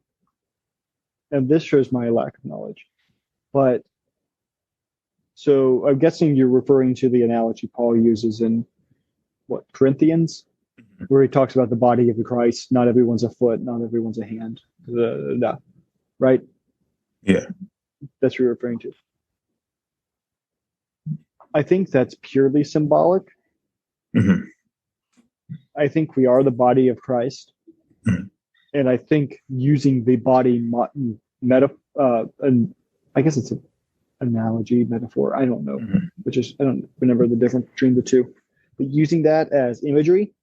and this shows my lack of knowledge, but so I'm guessing you're referring to the analogy Paul uses in what Corinthians, where he talks about the body of the Christ. Not everyone's a foot, not everyone's a hand. Right? Yeah. That's what you're referring to. I think that's purely symbolic. Hmm. I think we are the body of Christ, Hmm. and I think using the body meta, and I guess it's an analogy metaphor. I don't know, Hmm. which is I don't remember the difference between the two, but using that as imagery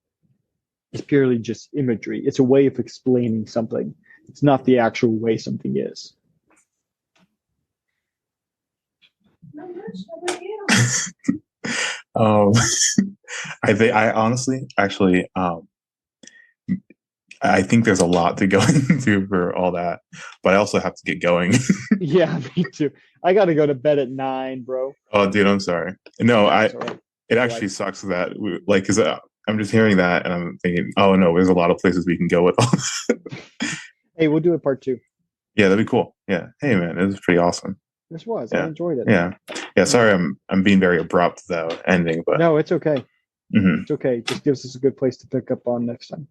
is purely just imagery. It's a way of explaining something. It's not the actual way something is. um, I honestly, actually, I think there's a lot to go into for all that, but I also have to get going. Yeah, me too. I got to go to bed at 9, bro. Oh, dude, I'm sorry. No, No, it's all right. it My actually wife. sucks that like, cause I'm just hearing that and I'm thinking, oh no, there's a lot of places we can go with all this. Hey, we'll do it part 2. Yeah, that'd be cool. Yeah. Hey man, it was pretty awesome. This was. I Yeah. enjoyed it. Yeah. Yeah. All right. Sorry, I'm being very abrupt though, ending, but No, it's okay. mhm. It's okay. Just gives us a good place to pick up on next time.